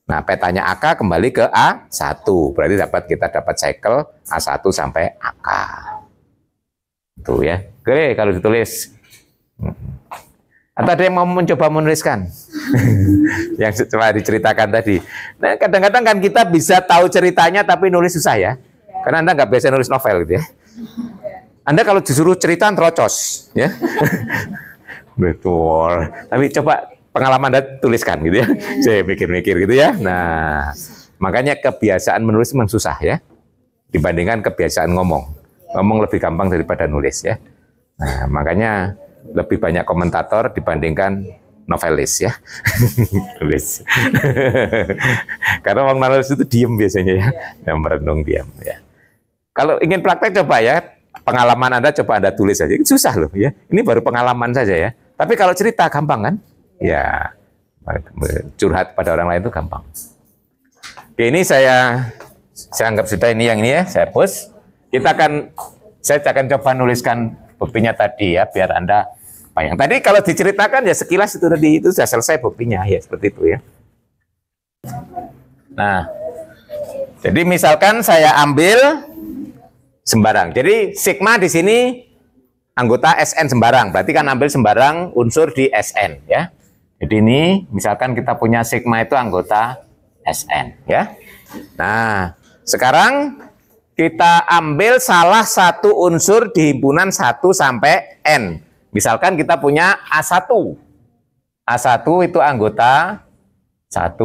Nah, petanya AK kembali ke A1. Berarti kita dapat cycle A1 sampai AK. Itu ya. Oke, kalau ditulis. Atau ada yang mau mencoba menuliskan? Yang coba diceritakan tadi. Nah, kadang-kadang kan kita bisa tahu ceritanya tapi nulis susah ya. Karena Anda nggak biasa nulis novel gitu ya. Anda kalau disuruh cerita terocos ya. Betul. Tapi coba pengalaman Anda tuliskan gitu ya. Saya mikir-mikir gitu ya. Nah, makanya kebiasaan menulis memang susah ya. Dibandingkan kebiasaan ngomong. Ngomong lebih gampang daripada nulis ya. Nah, makanya lebih banyak komentator dibandingkan novelis ya. Nulis. Karena orang nulis itu diem biasanya ya. Yang merenung diam ya. Kalau ingin praktek coba ya, pengalaman Anda coba Anda tulis saja. Susah loh ya. Ini baru pengalaman saja ya. Tapi kalau cerita gampang kan? Ya, curhat pada orang lain itu gampang. Oke, ini saya anggap sudah ini yang ini ya, saya post. Saya akan coba nuliskan buktinya tadi ya, biar Anda bayang. Tadi kalau diceritakan ya sekilas itu tadi, itu sudah selesai buktinya ya, seperti itu ya. Nah, jadi misalkan saya ambil sembarang. Jadi sigma di sini anggota SN sembarang. Berarti kan ambil sembarang unsur di SN ya. Jadi ini misalkan kita punya sigma itu anggota SN ya. Nah, sekarang kita ambil salah satu unsur di himpunan 1 sampai N. Misalkan kita punya A1. A1 itu anggota 1,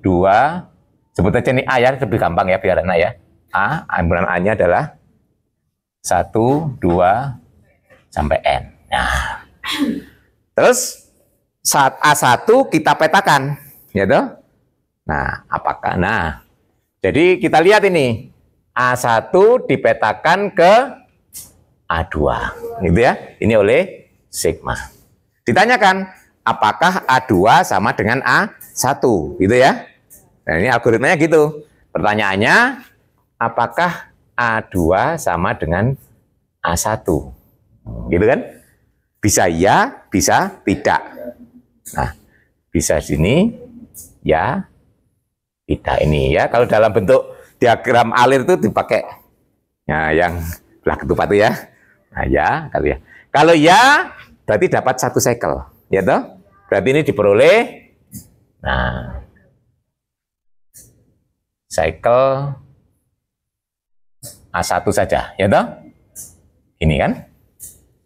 2, sebut aja ini A ya, lebih gampang ya biar enak ya. A, himpunan A-nya adalah 1, 2, sampai N. Nah, terus saat A1 kita petakan, ya toh? Nah, apakah? Nah, jadi kita lihat ini A1 dipetakan ke A2, gitu ya? Ini oleh sigma. Ditanyakan, apakah A2 sama dengan A1, gitu ya? Nah, ini algoritmanya gitu. Pertanyaannya, apakah A2 sama dengan A1? Gitu kan? Bisa ya, bisa tidak. Nah, bisa sini, ya, tidak ini ya. Kalau dalam bentuk diagram alir itu dipakai nah, yang belah ketupat itu ya. Nah, ya, kali ya. Kalau ya, berarti dapat 1 cycle, ya toh? Berarti ini diperoleh, nah, cycle A1 saja, ya toh? Ini kan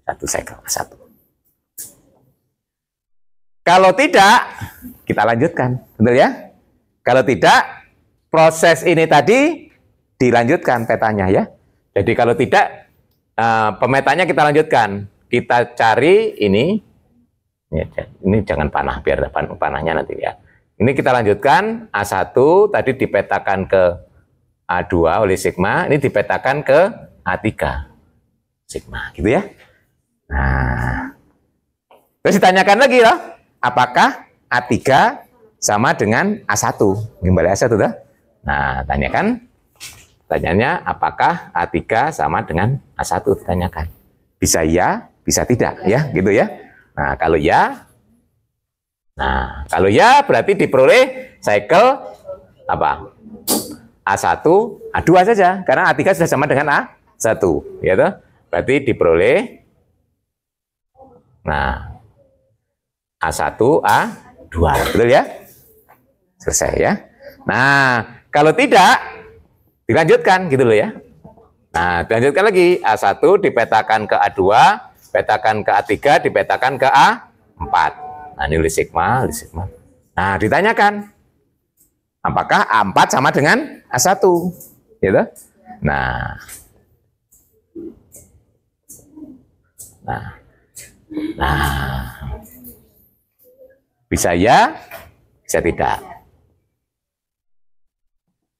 1 cycle A1. Kalau tidak, kita lanjutkan, betul ya? Kalau tidak, proses ini tadi dilanjutkan petanya ya. Jadi kalau tidak, pemetanya kita lanjutkan. Kita cari ini jangan panah, biar panahnya nanti ya. Ini kita lanjutkan, A1 tadi dipetakan ke A2 oleh sigma, ini dipetakan ke A3 sigma, gitu ya. Nah, terus ditanyakan lagi loh, apakah A3 sama dengan A1. Kembali A1 tuh. Nah, tanyanya apakah A3 sama dengan A1? Tanyakan. Bisa ya, bisa tidak ya, gitu ya. Nah, kalau ya berarti diperoleh cycle apa? A1, A2 saja karena A3 sudah sama dengan A1, ya toh? Berarti diperoleh A1, A2, betul ya? Selesai ya. Nah, kalau tidak dilanjutkan gitu loh ya. Nah, dilanjutkan lagi, A1 dipetakan ke A2, petakan ke A3, dipetakan ke A4. Nah, ini oleh sigma. Nah, ditanyakan, apakah A4 sama dengan A1? Gitu? Nah, bisa ya, bisa tidak.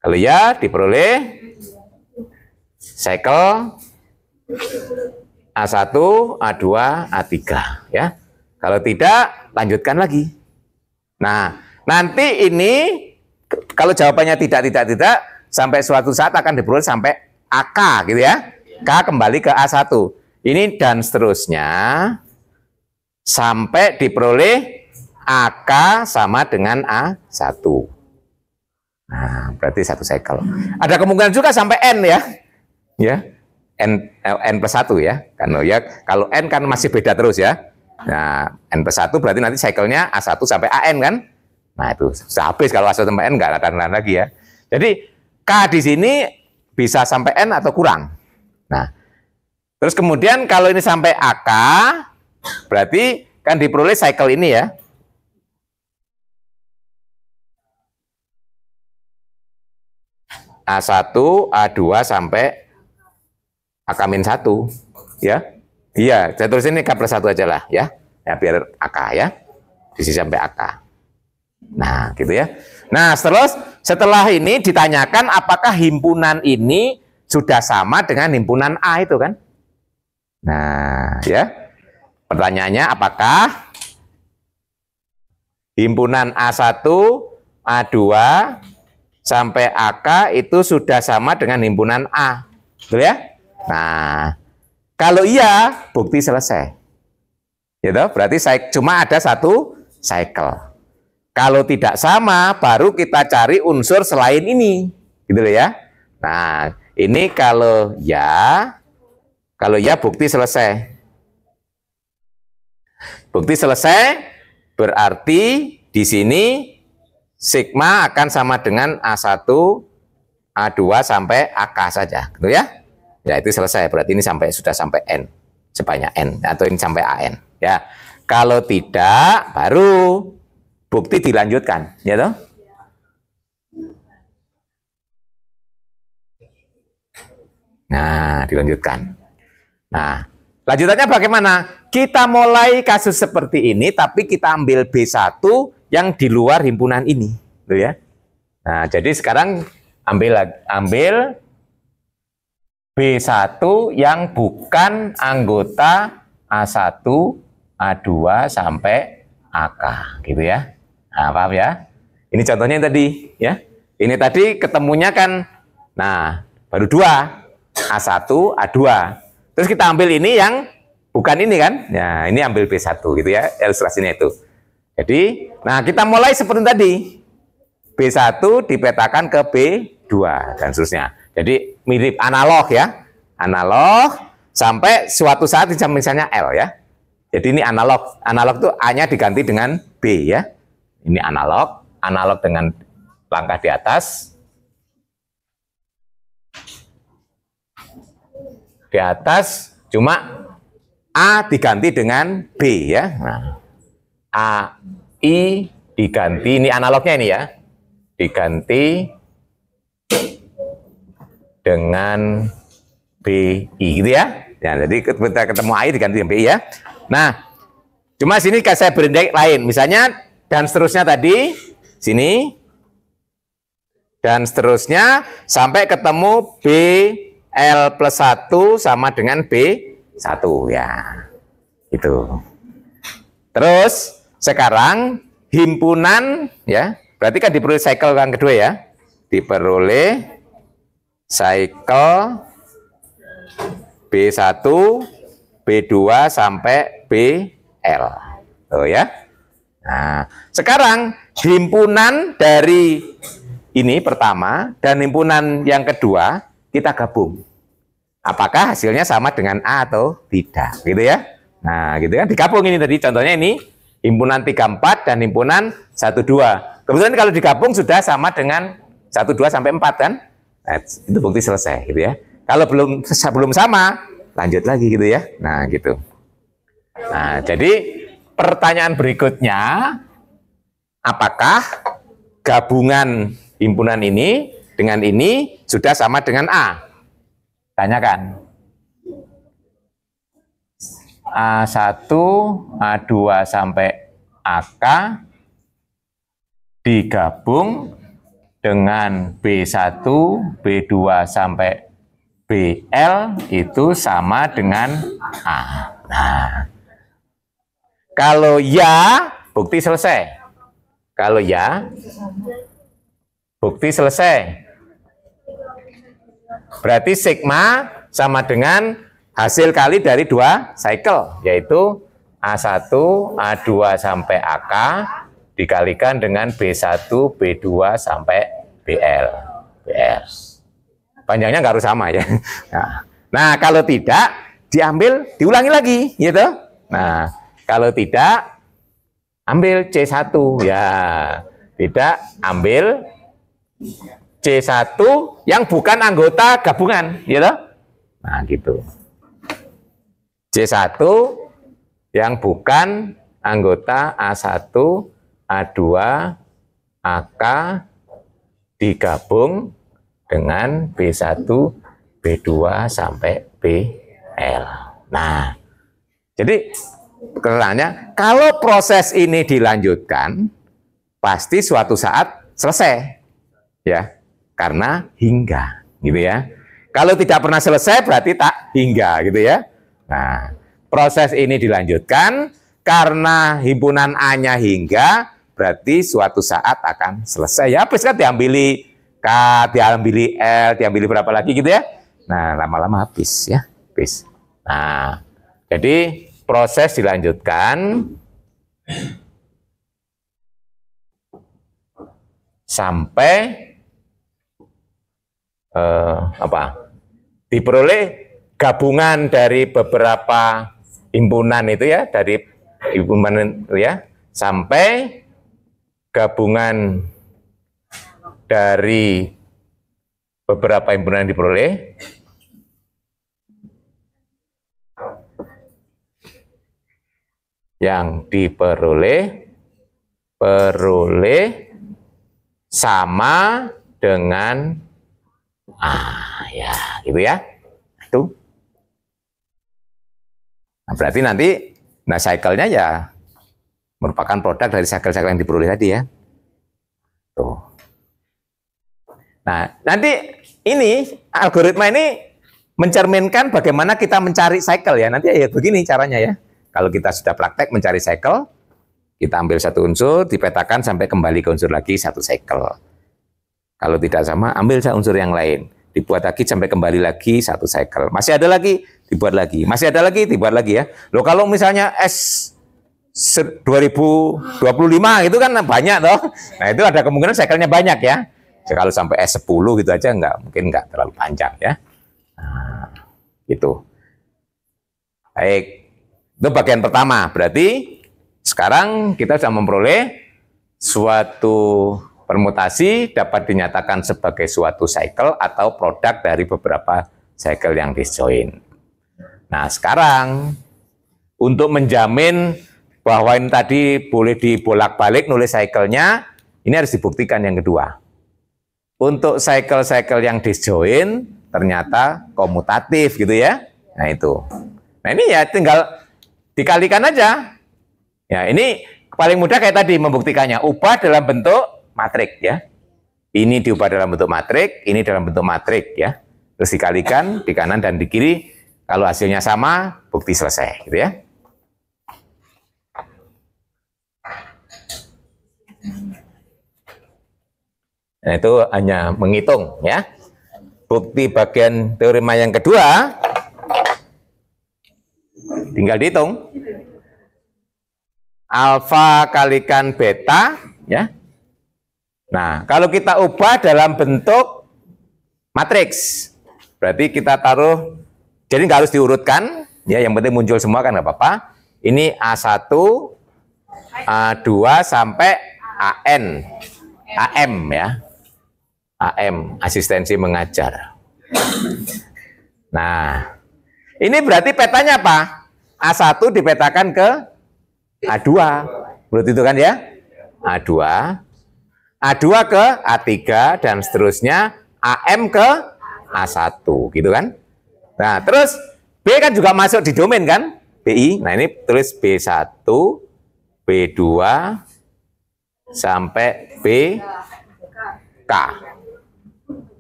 Kalau ya, diperoleh cycle A1, A2, A3 ya. Kalau tidak, lanjutkan lagi. Nah, nanti ini kalau jawabannya tidak sampai suatu saat akan diperoleh sampai AK gitu ya. K kembali ke A1. Ini dan seterusnya sampai diperoleh AK sama dengan A1. Nah, berarti satu cycle. Ada kemungkinan juga sampai N ya. Ya. N plus 1 ya. Kalau N kan masih beda terus ya. Nah, N plus 1 berarti nanti cycle-nya A1 sampai AN kan. Nah, itu sudah habis kalau A1 sampai N nggak akan lagi ya. Jadi K di sini bisa sampai N atau kurang. Nah, terus kemudian kalau ini sampai AK berarti kan diperoleh cycle ini ya. A1, A2 sampai AK-1 ya. Iya, saya tulis ini K plus 1 aja lah ya. Ya biar AK ya. Di sini sampai AK. Nah, gitu ya. Nah, setelah ini ditanyakan apakah himpunan ini sudah sama dengan himpunan A itu kan? Nah, ya. Pertanyaannya apakah himpunan A1, A2 sampai AK itu sudah sama dengan himpunan A. Betul ya? Nah, kalau iya, bukti selesai. Gitu, berarti cuma ada satu cycle. Kalau tidak sama, baru kita cari unsur selain ini. Gitu ya. Nah, ini kalau ya bukti selesai. Bukti selesai berarti di sini sigma akan sama dengan A1, A2 sampai AK saja, gitu ya. Ya itu selesai, berarti ini sudah sampai N, sebanyak N, atau ini sampai AN. Ya, kalau tidak, baru bukti dilanjutkan, ya toh? Nah, dilanjutkan. Nah, lanjutannya bagaimana? Kita mulai kasus seperti ini, tapi kita ambil B1 yang di luar himpunan ini, gitu ya. Nah, jadi sekarang ambil B1 yang bukan anggota A1, A2 sampai AK, gitu ya. Nah, paham ya? Ini contohnya yang tadi, ya. Ini tadi ketemunya kan, nah, baru 2, A1, A2. Terus kita ambil ini yang bukan ini kan? Nah, ini ambil B1 gitu ya, ilustrasinya itu. Jadi, nah kita mulai seperti tadi. B1 dipetakan ke B2 dan seterusnya. Jadi mirip analog ya. Analog sampai suatu saat misalnya L ya. Jadi ini analog. Analog itu A-nya diganti dengan B ya. Ini analog. Analog dengan langkah di atas. Di atas cuma A diganti dengan B ya. Nah, A, I diganti, ini analognya ini ya, diganti dengan BI gitu ya. Ya, jadi kita ketemu AI diganti dengan BI ya. Nah, cuma sini saya beri lain, misalnya dan seterusnya tadi, sini, dan seterusnya sampai ketemu BL plus 1 sama dengan B1 ya. Itu. Terus sekarang himpunan, ya, berarti kan diperoleh cycle yang kedua ya, diperoleh cycle B1, B2 sampai BL. Oh ya. Nah, sekarang himpunan dari ini pertama dan himpunan yang kedua kita gabung. Apakah hasilnya sama dengan A atau tidak, gitu ya? Nah, gitu kan digabung ini tadi contohnya ini himpunan 34 dan himpunan 12. Kebetulan kalau digabung sudah sama dengan 12 sampai 4 kan? Nah, itu bukti selesai gitu ya. Kalau belum sama, lanjut lagi gitu ya. Nah, gitu. Nah, jadi pertanyaan berikutnya, apakah gabungan himpunan ini dengan ini sudah sama dengan A? Tanyakan. A1, A2 sampai AK digabung dengan B1, B2 sampai BL itu sama dengan A. Nah, kalau ya, bukti selesai. Kalau ya, bukti selesai. Berarti sigma sama dengan hasil kali dari 2 cycle, yaitu A1, A2 sampai AK dikalikan dengan B1, B2 sampai BL. Panjangnya nggak harus sama ya. Nah, kalau tidak, diambil, diulangi lagi, gitu. Nah, kalau tidak, ambil C1 ya. Tidak, ambil C1 yang bukan anggota gabungan, gitu. Nah, gitu. C1 yang bukan anggota A1, A2, AK digabung dengan B1, B2 sampai BL. Nah, jadi kerenannya, kalau proses ini dilanjutkan, pasti suatu saat selesai, ya, karena hingga, gitu ya. Kalau tidak pernah selesai, berarti tak hingga, gitu ya. Nah, proses ini dilanjutkan karena himpunan A-nya hingga, berarti suatu saat akan selesai. Ya, habis kan diambili K, diambili L, diambili berapa lagi, gitu ya. Nah, lama-lama habis, ya, habis. Nah, jadi proses dilanjutkan sampai diperoleh gabungan dari beberapa himpunan itu ya, dari himpunan ya, sampai gabungan dari beberapa himpunan yang diperoleh sama dengan ya, gitu ya. Itu. Nah, berarti nanti cycle-nya ya merupakan produk dari cycle-cycle yang diperoleh tadi ya. Tuh. Nah, nanti ini algoritma ini mencerminkan bagaimana kita mencari cycle ya. Nanti ya begini caranya ya. Kalau kita sudah praktek mencari cycle, kita ambil satu unsur, dipetakan sampai kembali ke unsur lagi satu cycle. Kalau tidak sama, ambil unsur yang lain. Dibuat lagi sampai kembali lagi satu cycle. Masih ada lagi, dibuat lagi. Masih ada lagi, dibuat lagi ya. Loh, kalau misalnya S 2025 itu kan banyak toh. Nah, itu ada kemungkinan cycle-nya banyak ya. Kalau sampai S10 gitu aja mungkin nggak terlalu panjang ya. Nah, gitu. Baik. Itu bagian pertama. Berarti sekarang kita sudah memperoleh suatu permutasi dapat dinyatakan sebagai suatu cycle atau produk dari beberapa cycle yang disjoin. Nah, sekarang untuk menjamin bahwa ini tadi boleh dibolak-balik nulis cycle-nya, ini harus dibuktikan yang kedua. Untuk cycle-cycle yang disjoin ternyata komutatif gitu ya. Nah, itu. Nah, ini ya tinggal dikalikan aja. Ya, ini paling mudah kayak tadi membuktikannya. Ubah dalam bentuk matrik ya. Ini diubah dalam bentuk matrik, ini dalam bentuk matrik ya. Terus dikalikan di kanan dan di kiri. Kalau hasilnya sama, bukti selesai gitu ya. Nah, itu hanya menghitung ya. Bukti bagian teorema yang kedua tinggal dihitung. Alfa kalikan beta ya. Nah, kalau kita ubah dalam bentuk matriks, berarti kita taruh, jadi nggak harus diurutkan ya, yang penting muncul semua kan nggak apa-apa. Ini A1, A2 sampai AN, AM ya. AM, asistensi mengajar. Nah, ini berarti petanya apa? A1 dipetakan ke A2. Berarti itu kan ya? A2. A2 ke A3 dan seterusnya, AM ke A1, gitu kan? Nah, terus B kan juga masuk di domain kan? BI. Nah, ini tulis B1, B2 sampai BK.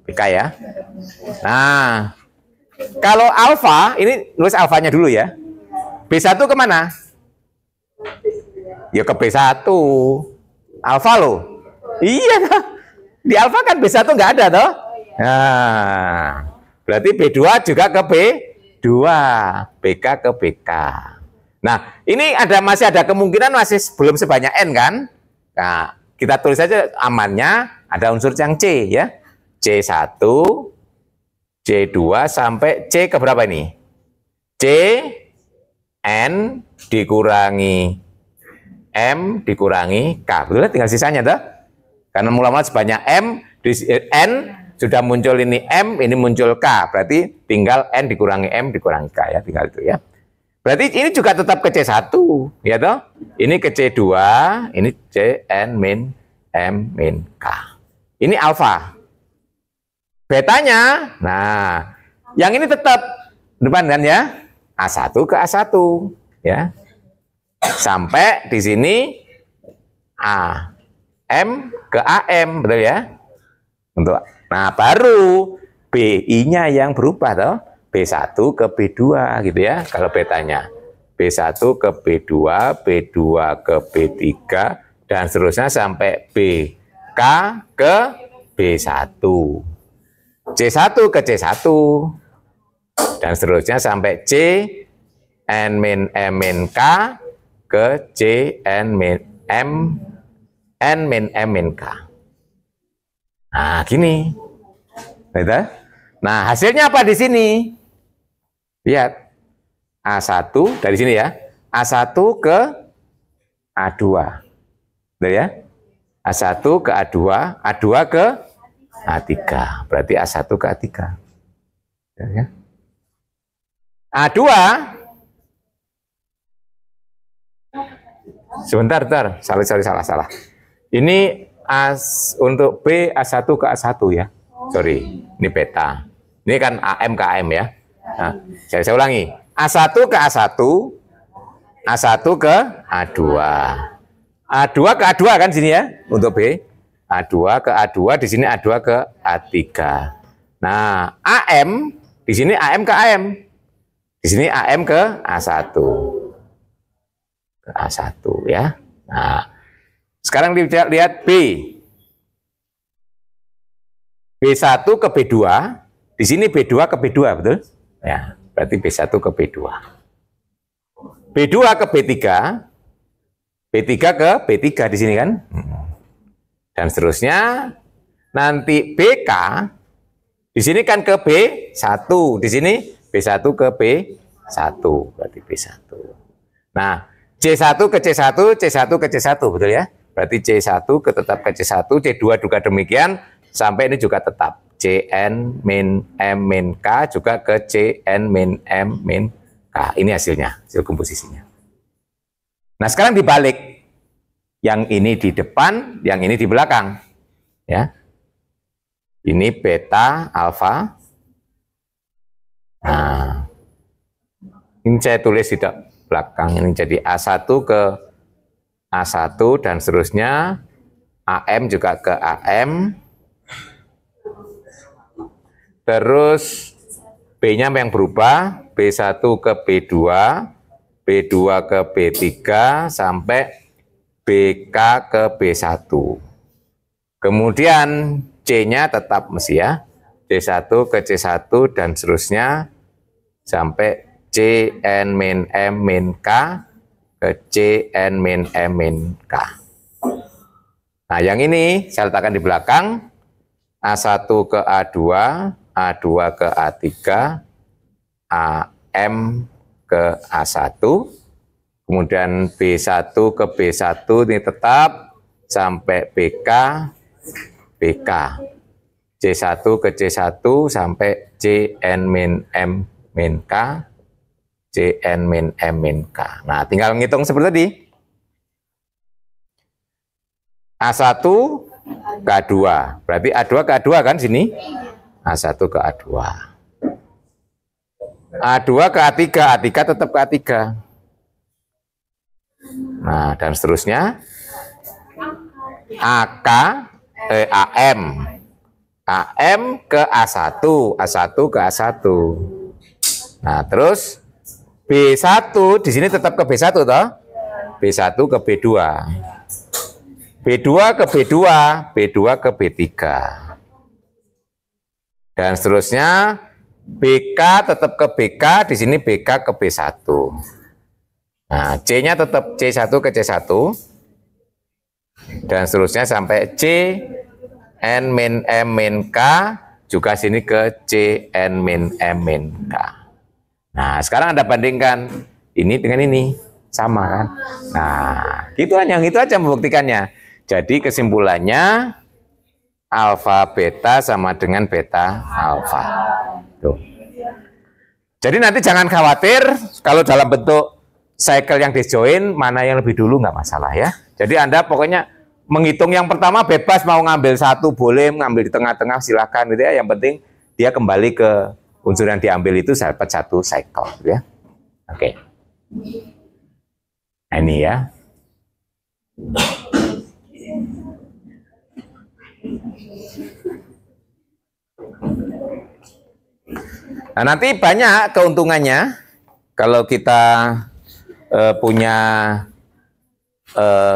BK ya. Nah, kalau alfa, ini nulis alfanya dulu ya. B1 kemana? Ya ke B1. Alfa loh. Iya, di alfa kan B1 nggak ada toh. Nah, berarti B2 juga ke B2, BK ke BK. Nah, ini masih ada kemungkinan masih belum sebanyak N kan? Nah, kita tulis saja amannya ada unsur yang C ya. C1, C2 sampai C ke berapa ini? C, N dikurangi M dikurangi K. Betul, tinggal sisanya tuh. Karena mula-mula sebanyak M, N sudah muncul ini M, ini muncul K. Berarti tinggal N dikurangi M dikurangi K ya, tinggal itu ya. Berarti ini juga tetap ke C1, ya toh? Ini ke C2, ini C, N, min, M, min, K. Ini alfa. Betanya, nah, yang ini tetap depan kan ya, A1 ke A1, ya. Sampai di sini AM ke AM, betul ya? Nah, baru BI-nya yang berubah toh, B1 ke B2 gitu ya, kalau betanya. B1 ke B2, B2 ke B3, dan seterusnya sampai BK ke B1. C1 ke C1 dan seterusnya sampai C N min M min K ke C N min M N min M min K. Nah, gini. Nah, hasilnya apa di sini? Lihat. A1 dari sini ya. A1 ke A2. Betul ya? A1 ke A2, A2 ke A3, berarti A1 ke A3. Ya. A2, sebentar, salah. Ini untuk B A1 ke A1 ya. Sorry, ini beta. Ini kan AM ke AM ya. Nah, saya ulangi. A1 ke A1, A1 ke A2. A2 ke A2 kan sini ya, untuk B. A2 ke A2, di sini A2 ke A3. Nah, AM, di sini AM ke AM. Di sini AM ke A1. Ke A1 ya. Nah, sekarang lihat B. B1 ke B2, di sini B2 ke B2, betul? Ya, berarti B1 ke B2. B2 ke B3, B3 ke B3 di sini kan? Dan seterusnya, nanti BK, di sini kan ke B1, di sini B1 ke B1, berarti B1. Nah, C1 ke C1, C1 ke C1, betul ya? Berarti C1 tetap ke C1, C2 juga demikian, sampai ini juga tetap. Cn min M min K juga ke Cn min M min K. Ini hasilnya, hasil komposisinya. Nah, sekarang dibalik. Yang ini di depan, yang ini di belakang. Ya. Ini beta, alfa. Nah, ini saya tulis di belakang. Ini jadi A1 ke A1 dan seterusnya. AM juga ke AM. Terus B-nya yang berubah. B1 ke B2. B2 ke B3 sampai BK ke B1. Kemudian C-nya tetap mesti ya. C1 ke C1 dan seterusnya sampai Cn min M min K ke Cn min M min K. Nah, yang ini saya letakkan di belakang. A1 ke A2, A2 ke A3, AM ke A1, kemudian B1 ke B1 ini tetap sampai BK, BK. C1 ke C1 sampai Cn min M min K, Cn min M min K. Nah, tinggal ngitung seperti tadi. A1 ke A2, berarti A2 ke A2 kan sini? A1 ke A2. A2 ke A3, A3 tetap ke A3. Nah, dan seterusnya. AK, AM. AM ke A1, A1 ke A1. Nah, terus B1 di sini tetap ke B1 toh? B1 ke B2. B2 ke B2, B2 ke B3. Dan seterusnya BK tetap ke BK, di sini BK ke B1. Nah, C-nya tetap C1 ke C1. Dan seterusnya sampai C N min M min K, juga sini ke C N min M min K. Nah, sekarang Anda bandingkan ini dengan ini, sama kan? Nah, gitu aja, yang itu aja membuktikannya. Jadi kesimpulannya alfa beta sama dengan beta alfa. Tuh. Jadi nanti jangan khawatir kalau dalam bentuk cycle yang disjoin mana yang lebih dulu nggak masalah ya. Jadi Anda pokoknya menghitung yang pertama bebas, mau ngambil satu boleh, ngambil di tengah-tengah silakan gitu ya. Yang penting dia kembali ke unsur yang diambil itu dapat satu cycle gitu ya. Oke. Nah, ini ya. Nah, nanti banyak keuntungannya kalau kita punya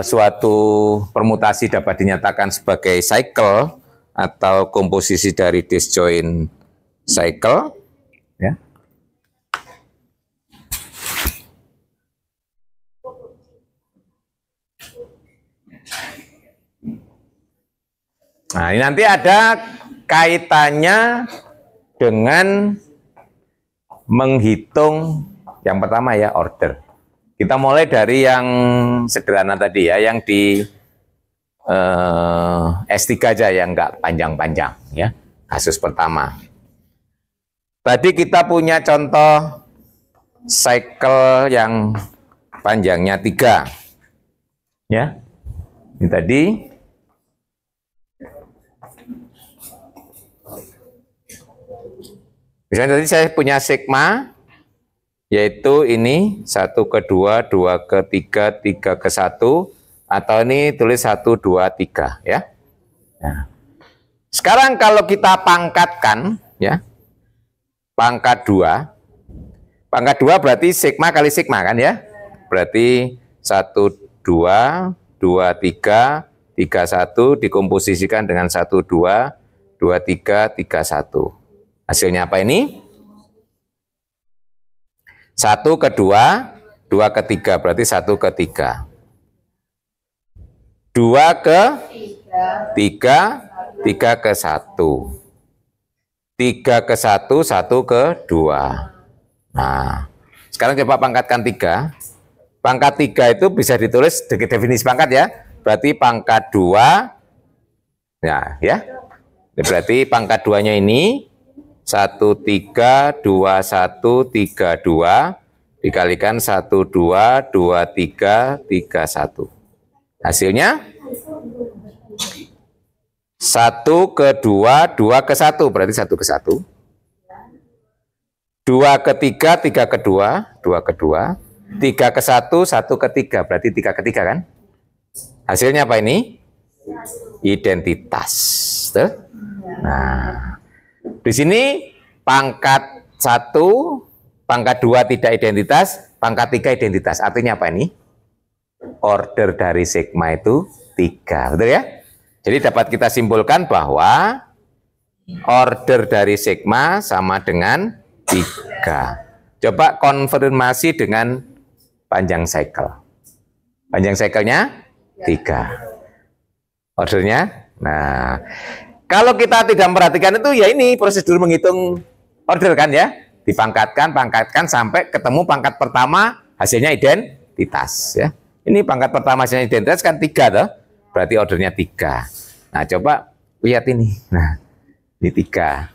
suatu permutasi dapat dinyatakan sebagai cycle atau komposisi dari disjoint cycle ya. Nah, ini nanti ada kaitannya dengan menghitung yang pertama ya, order. Kita mulai dari yang sederhana tadi ya, yang di S3 aja, yang enggak panjang-panjang ya. Kasus pertama. Tadi kita punya contoh cycle yang panjangnya 3. Ya. Ini tadi misalnya tadi saya punya sigma, yaitu ini 1 ke 2, 2 ke 3, 3 ke 1, atau ini tulis 1, 2, 3 ya. Nah, sekarang kalau kita pangkatkan ya, pangkat 2, pangkat 2 berarti sigma kali sigma kan ya, berarti 1, 2, 2, 3, 3, 1 dikomposisikan dengan 1, 2, 2, 3, 3, 1. Hasilnya apa ini? 1 ke 2, 2 ke 3, berarti 1 ke 3. 2 ke 3, 3 ke 1. 3 ke 1, 1 ke 2. Nah, sekarang coba pangkatkan 3. Pangkat 3 itu bisa ditulis definisi pangkat ya. Berarti pangkat 2, ya. Berarti pangkat 2-nya ini 1, 3, 2, 1, 3, 2 dikalikan 1, 2, 2, 3, 3, 1. Hasilnya 1 ke 2, 2 ke 1, berarti 1 ke 1. 2 ke 3, 3 ke 2, 2 ke 2. 3 ke 1, 1 ke 3, berarti 3 ke 3 kan? Hasilnya apa ini? Identitas. Tuh. Nah, di sini pangkat 1, pangkat 2 tidak identitas, pangkat 3 identitas. Artinya apa ini? Order dari sigma itu 3, betul ya? Jadi dapat kita simpulkan bahwa order dari sigma sama dengan 3. Coba konfirmasi dengan panjang cycle. Panjang cycle-nya 3. Ordernya, nah, kalau kita tidak memperhatikan itu, ya ini prosedur menghitung order kan ya. Dipangkatkan, pangkatkan sampai ketemu pangkat pertama hasilnya identitas ya. Ini pangkat pertama hasilnya identitas kan 3 toh. Berarti ordernya 3. Nah, coba lihat ini. Nah, ini 3.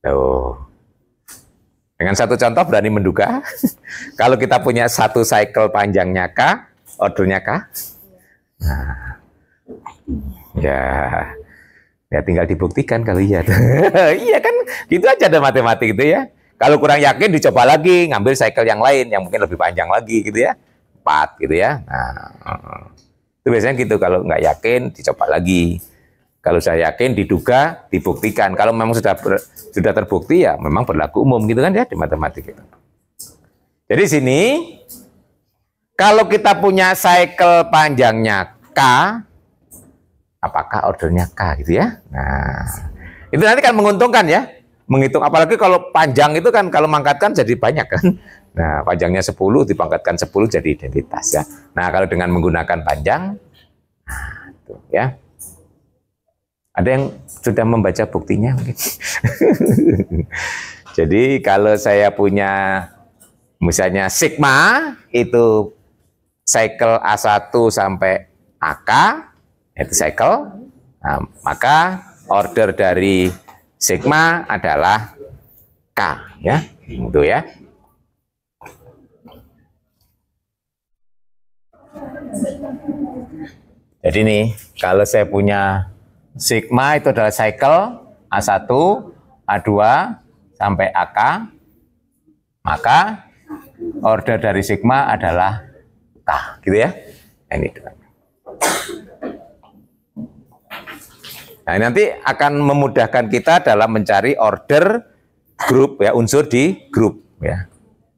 Tuh. Dengan satu contoh berani menduga kalau kita punya satu cycle panjangnya K, ordernya K. Nah, ya tinggal dibuktikan kalau iya. Iya kan, gitu aja ada matematik itu ya. Kalau kurang yakin dicoba lagi, ngambil cycle yang lain yang mungkin lebih panjang lagi gitu ya. 4 gitu ya. Nah, itu biasanya gitu, kalau nggak yakin dicoba lagi. Kalau saya yakin diduga, dibuktikan. Kalau memang sudah terbukti ya memang berlaku umum gitu kan ya di matematik itu. Jadi sini kalau kita punya cycle panjangnya K, apakah ordernya K gitu ya. Nah, itu nanti kan menguntungkan ya. Menghitung, apalagi kalau panjang itu kan kalau mangkatkan jadi banyak kan. Nah, panjangnya 10 dipangkatkan 10 jadi identitas ya. Nah, kalau dengan menggunakan panjang, nah, itu ya. Ada yang sudah membaca buktinya mungkin. Jadi kalau saya punya misalnya sigma itu cycle A1 sampai AK, itu cycle, nah, maka order dari sigma adalah K ya, itu ya. Jadi nih, kalau saya punya sigma itu adalah cycle A1, A2 sampai AK, maka order dari sigma adalah K, gitu ya. Ini. Nah, nanti akan memudahkan kita dalam mencari order grup ya, unsur di grup ya,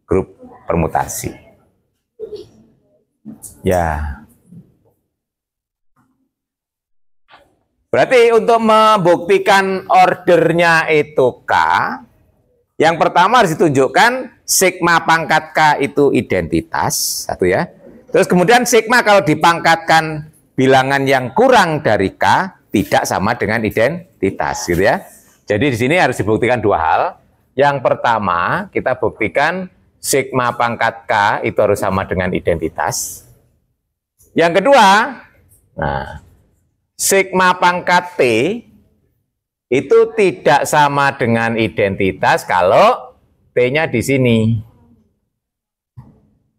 grup permutasi. Ya. Berarti untuk membuktikan ordernya itu K, yang pertama harus ditunjukkan sigma pangkat K itu identitas, satu ya. Terus kemudian sigma kalau dipangkatkan bilangan yang kurang dari K, tidak sama dengan identitas gitu ya. Jadi di sini harus dibuktikan dua hal. Yang pertama, kita buktikan sigma pangkat K itu harus sama dengan identitas. Yang kedua, nah, sigma pangkat T itu tidak sama dengan identitas kalau T-nya di sini.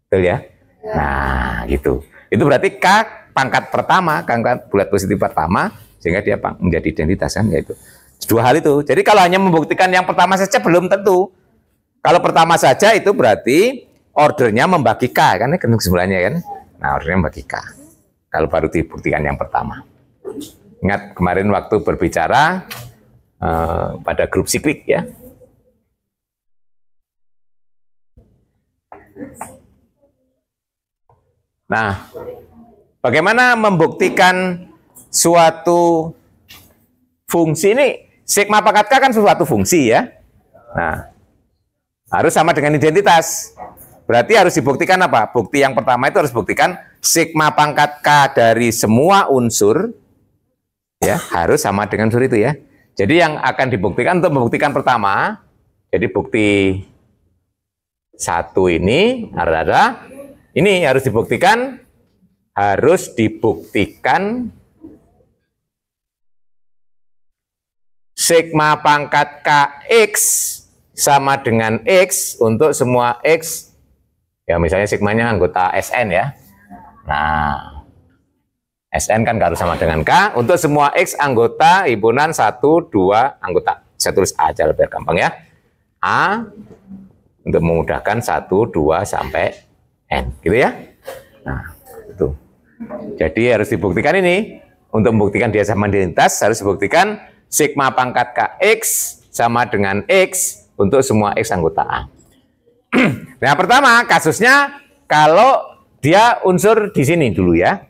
Betul ya? Nah, gitu. Itu berarti K pangkat pertama, pangkat bulat positif pertama, sehingga dia menjadi identitas kan, yaitu dua hal itu. Jadi kalau hanya membuktikan yang pertama saja belum tentu. Kalau pertama saja itu berarti ordernya membagi K kan, kesimpulannya kan. Nah, ordernya membagi K. Kalau baru dibuktikan yang pertama. Ingat kemarin waktu berbicara pada grup siklik ya. Nah, bagaimana membuktikan suatu fungsi ini? Sigma pangkat K kan suatu fungsi ya. Nah, harus sama dengan identitas. Berarti harus dibuktikan apa? Bukti yang pertama itu harus buktikan sigma pangkat K dari semua unsur ya harus sama dengan unsur itu ya. Jadi yang akan dibuktikan untuk membuktikan pertama, jadi bukti satu ini adalah ini harus dibuktikan sigma pangkat Kx sama dengan X untuk semua X, ya misalnya sigmanya anggota Sn ya. Nah, Sn kan harus sama dengan K, untuk semua X anggota himpunan 1, 2 anggota. Saya tulis A aja lebih gampang ya. A untuk memudahkan 1, 2 sampai N, gitu ya. Nah, itu. Jadi harus dibuktikan ini, untuk membuktikan dia sama identitas harus dibuktikan sigma pangkat Kx sama dengan X untuk semua X anggota A. Nah, pertama kasusnya kalau dia unsur di sini dulu ya.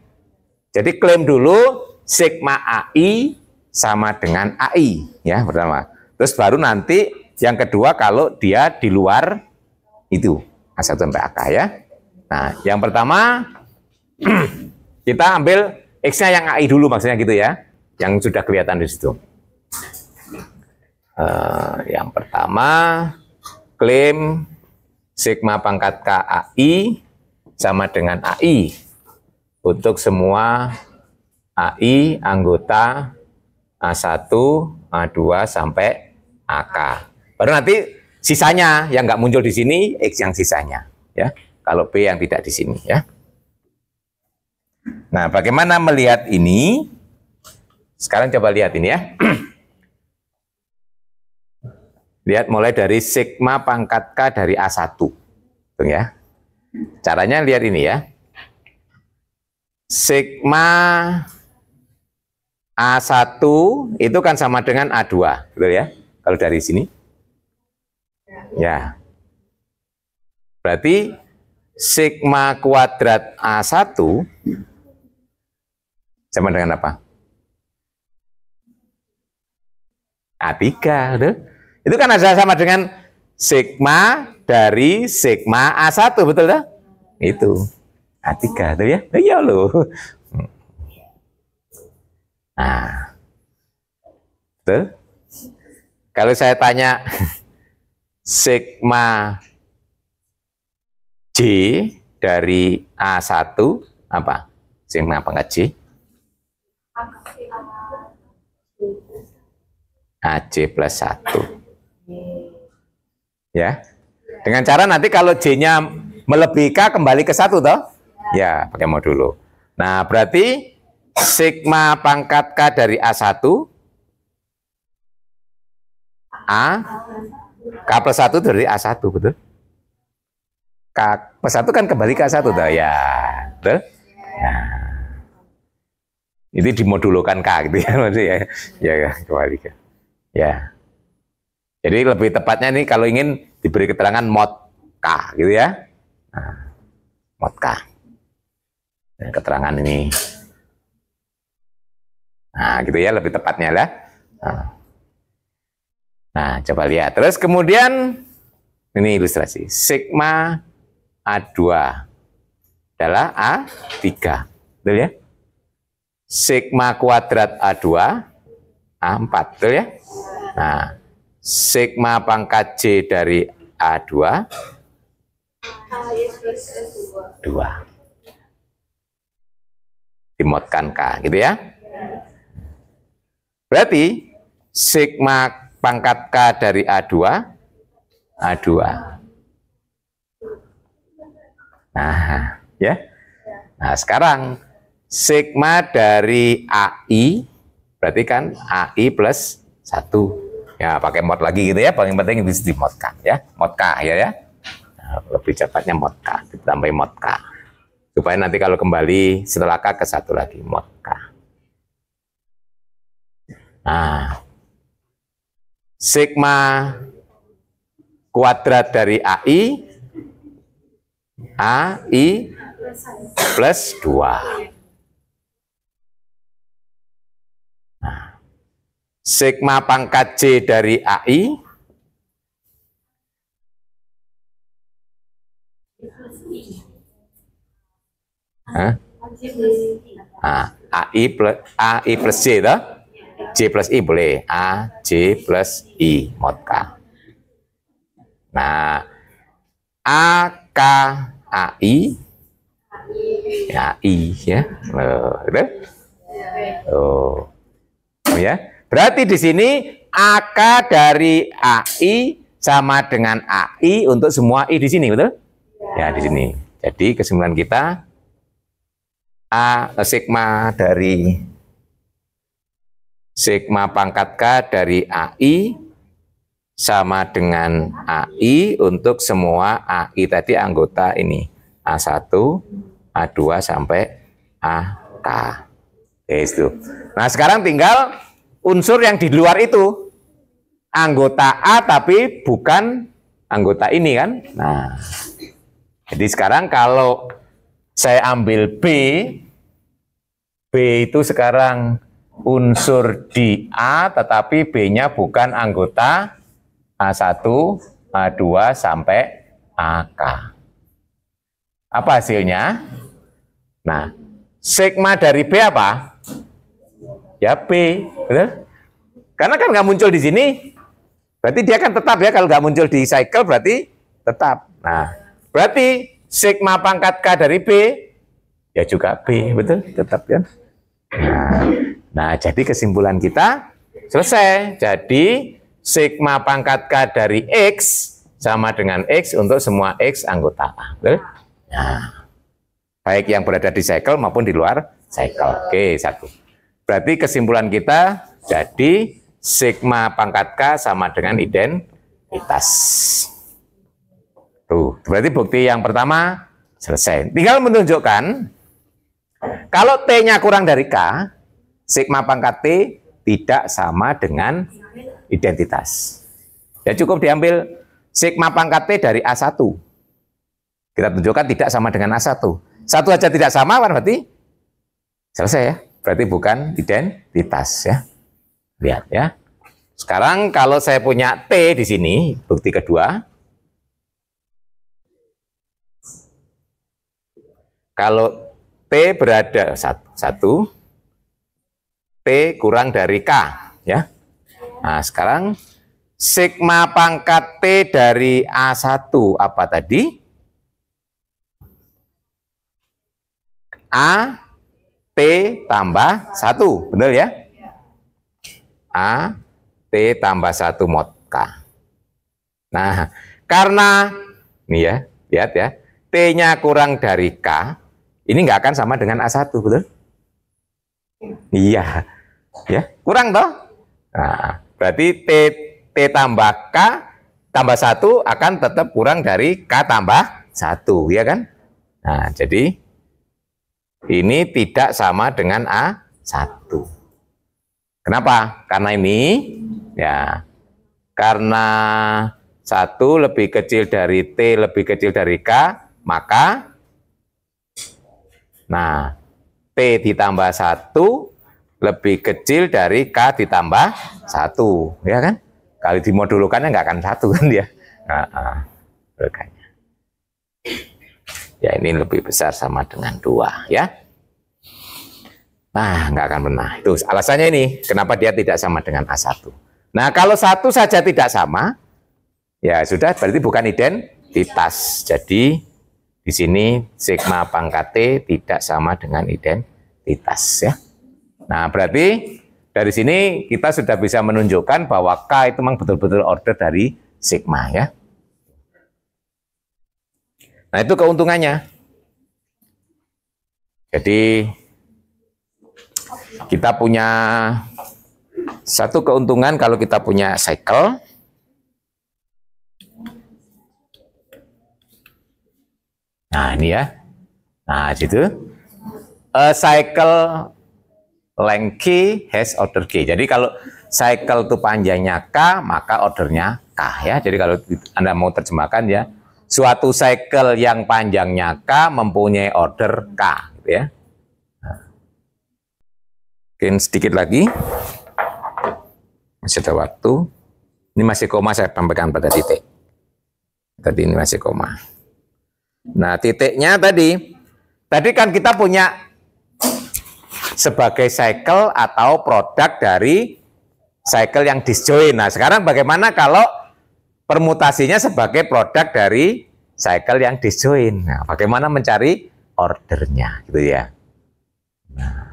Jadi klaim dulu sigma AI sama dengan AI, ya pertama. Terus baru nanti yang kedua kalau dia di luar itu A1 sampai AK ya. Nah, yang pertama kita ambil X-nya yang AI dulu maksudnya gitu ya, yang sudah kelihatan di situ. Yang pertama klaim sigma pangkat K AI sama dengan AI untuk semua AI anggota A1, A2 sampai AK. Baru nanti sisanya yang nggak muncul di sini, X yang sisanya, ya. Kalau B yang tidak di sini, ya. Nah, bagaimana melihat ini? Sekarang coba lihat ini ya. Lihat mulai dari sigma pangkat K dari A1. Tuh ya. Caranya lihat ini ya. Sigma A1 itu kan sama dengan A2, betul ya? Kalau dari sini. Ya. Berarti sigma kuadrat A1 sama dengan apa? A3, betul? Itu kan ada sama dengan sigma dari sigma A1, betul dah? Itu A3, betul ya? Iya loh. Nah, betul? Kalau saya tanya sigma J dari A1 apa? Sigma pangkat J? AC plus 1. Ya. Dengan cara nanti kalau J-nya melebihi K kembali ke 1 toh? Ya, pakai modulo. Nah, berarti sigma pangkat K dari A1 A K plus 1 dari A1, betul? K plus 1 kan kembali ke A1 toh? Ya, betul? Nah, itu dimodulokan K gitu ya, maksudnya ya, ya kembali ke. Ya. Jadi lebih tepatnya nih kalau ingin diberi keterangan mod K gitu ya. Nah, mod K. Dan keterangan ini. Nah, gitu ya lebih tepatnya lah. Nah, coba lihat. Terus kemudian ini ilustrasi. Sigma A2 adalah A3. Betul ya? Sigma kuadrat A2 A4, betul ya? Nah, sigma pangkat J dari A2 2. Dimodkan K, gitu ya. Berarti sigma pangkat K dari A2 A2. Nah, ya. Nah, sekarang sigma dari AI berarti kan AI plus 1. Ya, pakai mod lagi gitu ya. Paling penting bisa dimodkan ya. Mod K ya. Nah, lebih cepatnya mod K, ditambah mod K. Supaya nanti kalau kembali setelah K ke 1 lagi mod K. Nah, sigma kuadrat dari AI plus 2. Sigma pangkat J dari AI AI plus J toh? J plus I boleh. A, J plus I mod K. Nah, AK AI ya I ya. Oh ya. Berarti di sini AK dari AI sama dengan AI untuk semua I di sini, betul? Ya, di sini. Jadi kesimpulan kita sigma dari sigma pangkat K dari AI sama dengan AI untuk semua AI tadi anggota ini A1, A2 sampai AK. Itu. Nah, sekarang tinggal unsur yang di luar itu. Anggota A tapi bukan anggota ini kan. Nah, jadi sekarang kalau saya ambil B, B itu sekarang unsur di A, tetapi B-nya bukan anggota A1, A2, sampai AK. Apa hasilnya? Nah, sigma dari B apa? Ya B, betul? Karena kan nggak muncul di sini, berarti dia kan tetap ya, kalau nggak muncul di cycle berarti tetap. Nah, berarti sigma pangkat K dari B, ya juga B, betul? Tetap kan? Nah, jadi kesimpulan kita selesai. Jadi sigma pangkat K dari X sama dengan X untuk semua X anggota A. Betul? Nah, baik yang berada di cycle maupun di luar cycle. Oke, satu. Berarti kesimpulan kita jadi sigma pangkat K sama dengan identitas. Tuh, berarti bukti yang pertama selesai. Tinggal menunjukkan kalau T-nya kurang dari K, sigma pangkat T tidak sama dengan identitas. Ya cukup diambil sigma pangkat T dari A1. Kita tunjukkan tidak sama dengan A1. Satu aja tidak sama, kan berarti selesai ya. Berarti bukan identitas ya. Lihat ya. Sekarang kalau saya punya T di sini, bukti kedua. Kalau T berada satu, T kurang dari K, ya. Nah, sekarang sigma pangkat T dari A1 apa tadi? A, T tambah 1, benar ya? A, T tambah 1 mod K. Nah, karena, nih ya, lihat ya, T-nya kurang dari K, ini nggak akan sama dengan A1, betul? Iya, ya kurang toh. Nah, berarti T tambah K tambah 1 akan tetap kurang dari K tambah 1, ya kan? Nah, jadi ini tidak sama dengan A1. Kenapa? Karena ini, ya, karena 1 lebih kecil dari T lebih kecil dari K, maka nah, T ditambah 1 lebih kecil dari K ditambah 1, ya kan? Kalau dimodulkannya nggak akan 1 kan dia. Makanya. Ya ini lebih besar sama dengan 2 ya. Nah, nggak akan pernah. Itu alasannya ini, kenapa dia tidak sama dengan A1. Nah, kalau 1 saja tidak sama, ya sudah berarti bukan identitas. Jadi di sini sigma pangkat T tidak sama dengan identitas ya. Nah, berarti dari sini kita sudah bisa menunjukkan bahwa K itu memang betul-betul order dari sigma ya. Nah, itu keuntungannya. Jadi kita punya satu keuntungan kalau kita punya cycle. Nah, ini ya. Nah, situ. A cycle length K has order K. Jadi kalau cycle itu panjangnya K, maka ordernya K ya. Jadi kalau Anda mau terjemahkan ya, suatu cycle yang panjangnya K mempunyai order K gitu ya. Nah. Mungkin sedikit lagi. Masih ada waktu. Ini masih koma, saya sampaikan pada titik. Tadi ini masih koma. Nah, titiknya tadi kan kita punya sebagai cycle atau produk dari cycle yang disjoin. Nah, sekarang bagaimana kalau permutasinya sebagai produk dari cycle yang disjoin? Nah, bagaimana mencari ordernya, gitu ya. Nah.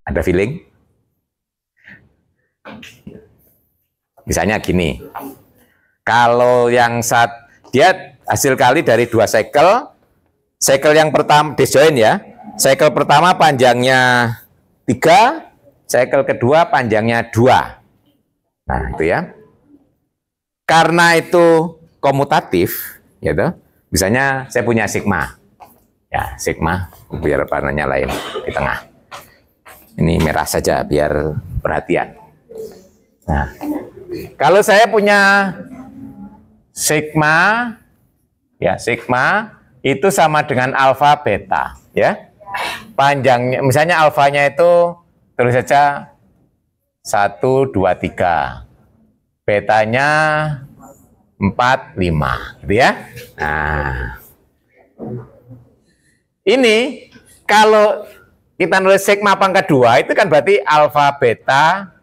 Ada feeling? Misalnya gini. Kalau yang dia hasil kali dari 2 cycle, cycle yang pertama disjoin ya, cycle pertama panjangnya 3, cycle kedua panjangnya 2. Nah, itu ya. Karena itu komutatif, gitu. Misalnya saya punya sigma, ya sigma, biar warnanya lain di tengah. Ini merah saja biar perhatian. Nah, kalau saya punya sigma, ya sigma itu sama dengan alfa beta, ya. Panjangnya, misalnya alfanya itu tulis saja 1, 2, 3. Betanya 4, 5, gitu ya. Nah, ini kalau kita nulis sigma pangkat 2 itu kan berarti alfa beta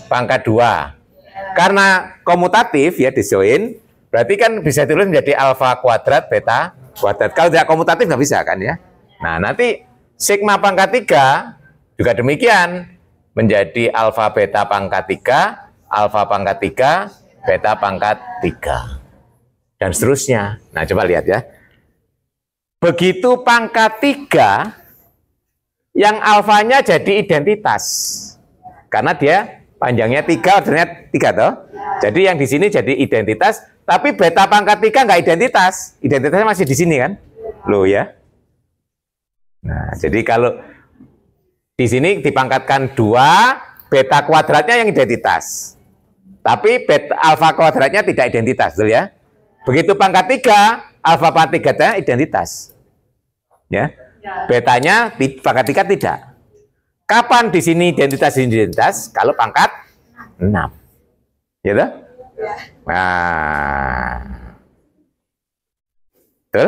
pangkat 2. Karena komutatif ya disjoin, berarti kan bisa ditulis menjadi alfa kuadrat beta kuadrat. Kalau tidak komutatif nggak bisa kan ya. Nah, nanti sigma pangkat 3 juga demikian menjadi alfa beta pangkat 3, alfa pangkat 3, beta pangkat 3. Dan seterusnya. Nah, coba lihat ya. Begitu pangkat 3, yang alfanya jadi identitas. Karena dia panjangnya 3, ordernya 3 toh. Jadi yang di sini jadi identitas, tapi beta pangkat 3 nggak identitas. Identitasnya masih di sini kan? Loh ya. Nah, jadi kalau di sini dipangkatkan 2, beta kuadratnya yang identitas. Tapi beta alfa kuadratnya tidak identitas, betul ya? Begitu pangkat 3, alfa pangkat 3 identitas. Ya. Betanya pangkat 3 tidak. Kapan di sini identitas? Kalau pangkat 6. Gitu? Nah. Betul?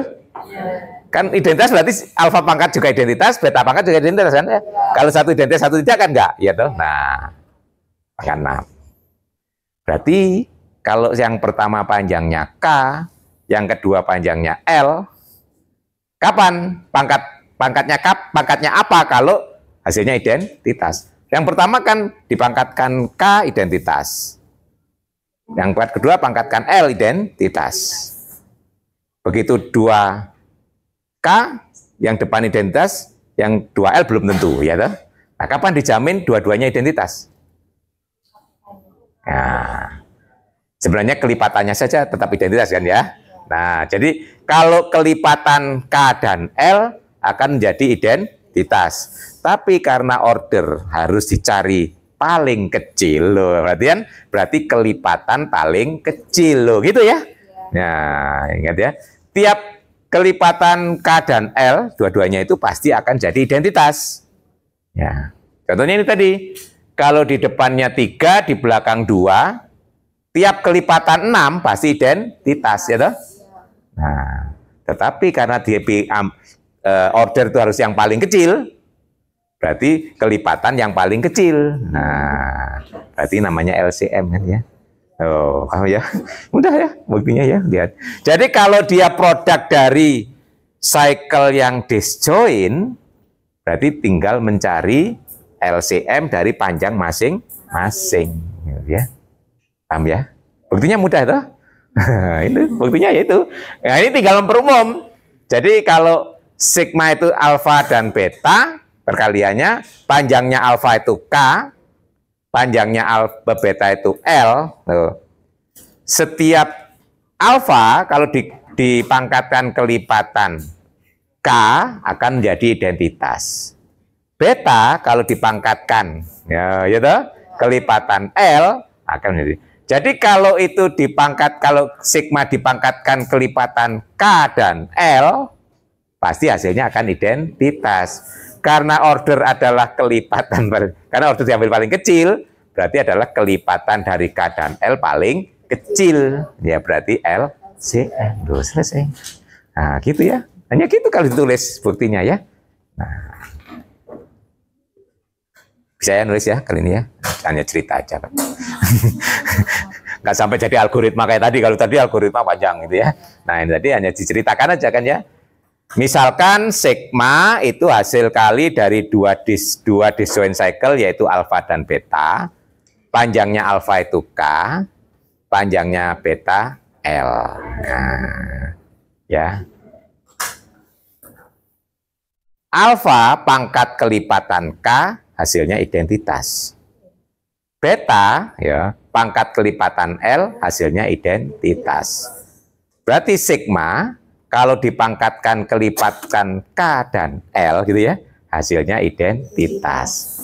Kan identitas berarti alfa pangkat juga identitas, beta pangkat juga identitas kan? Kalau satu identitas, satu tidak kan enggak? Ya toh? Nah. Pangkat 6. Berarti kalau yang pertama panjangnya K, yang kedua panjangnya L, kapan pangkatnya pangkatnya apa kalau hasilnya identitas? Yang pertama kan dipangkatkan K identitas. Yang kedua pangkatkan L identitas. Begitu 2K yang depan identitas, yang 2L belum tentu, ya toh? Nah, kapan dijamin dua-duanya identitas? Nah, sebenarnya kelipatannya saja tetap identitas kan ya. Nah, jadi kalau kelipatan K dan L akan menjadi identitas. Tapi karena order harus dicari paling kecil loh, berarti kelipatan paling kecil loh, gitu ya. Nah, ingat ya. Tiap kelipatan K dan L, dua-duanya itu pasti akan jadi identitas. Ya. Contohnya ini tadi, kalau di depannya 3, di belakang 2, tiap kelipatan 6 pasti identitas, ya toh? Nah, tetapi karena dia order itu harus yang paling kecil, berarti kelipatan yang paling kecil. Nah, berarti namanya LCM kan ya. Oh, ya, mudah ya buktinya ya, lihat. Jadi kalau dia produk dari cycle yang disjoin, berarti tinggal mencari LCM dari panjang masing-masing, ya. Paham ya? Buktinya mudah toh? Itu buktinya yaitu. Nah, ini tinggal memperumum. Jadi kalau sigma itu alfa dan beta, perkaliannya panjangnya alfa itu K, panjangnya alfa beta itu L. Setiap alfa kalau dipangkatkan kelipatan K akan menjadi identitas. Beta kalau dipangkatkan ya toh, kelipatan L akan menjadi. Jadi kalau itu kalau sigma dipangkatkan kelipatan K dan L, pasti hasilnya akan identitas. Karena order adalah kelipatan, karena order diambil paling kecil, berarti adalah kelipatan dari K dan L paling kecil. Ya berarti LCM. Loh, selesai. Nah gitu ya. Hanya gitu kalau ditulis buktinya ya. Nah, bisa ya nulis ya kali ini ya. Hanya cerita aja kan. Nggak sampai jadi algoritma kayak tadi. Kalau tadi algoritma panjang gitu ya. Nah ini tadi hanya diceritakan aja kan ya. Misalkan sigma itu hasil kali dari dua disjoint cycle yaitu alfa dan beta. Panjangnya alfa itu K, panjangnya beta L. Nah, ya. Alfa pangkat kelipatan K hasilnya identitas. Beta ya pangkat kelipatan L hasilnya identitas. Berarti sigma kalau dipangkatkan kelipatkan K dan L gitu ya, hasilnya identitas.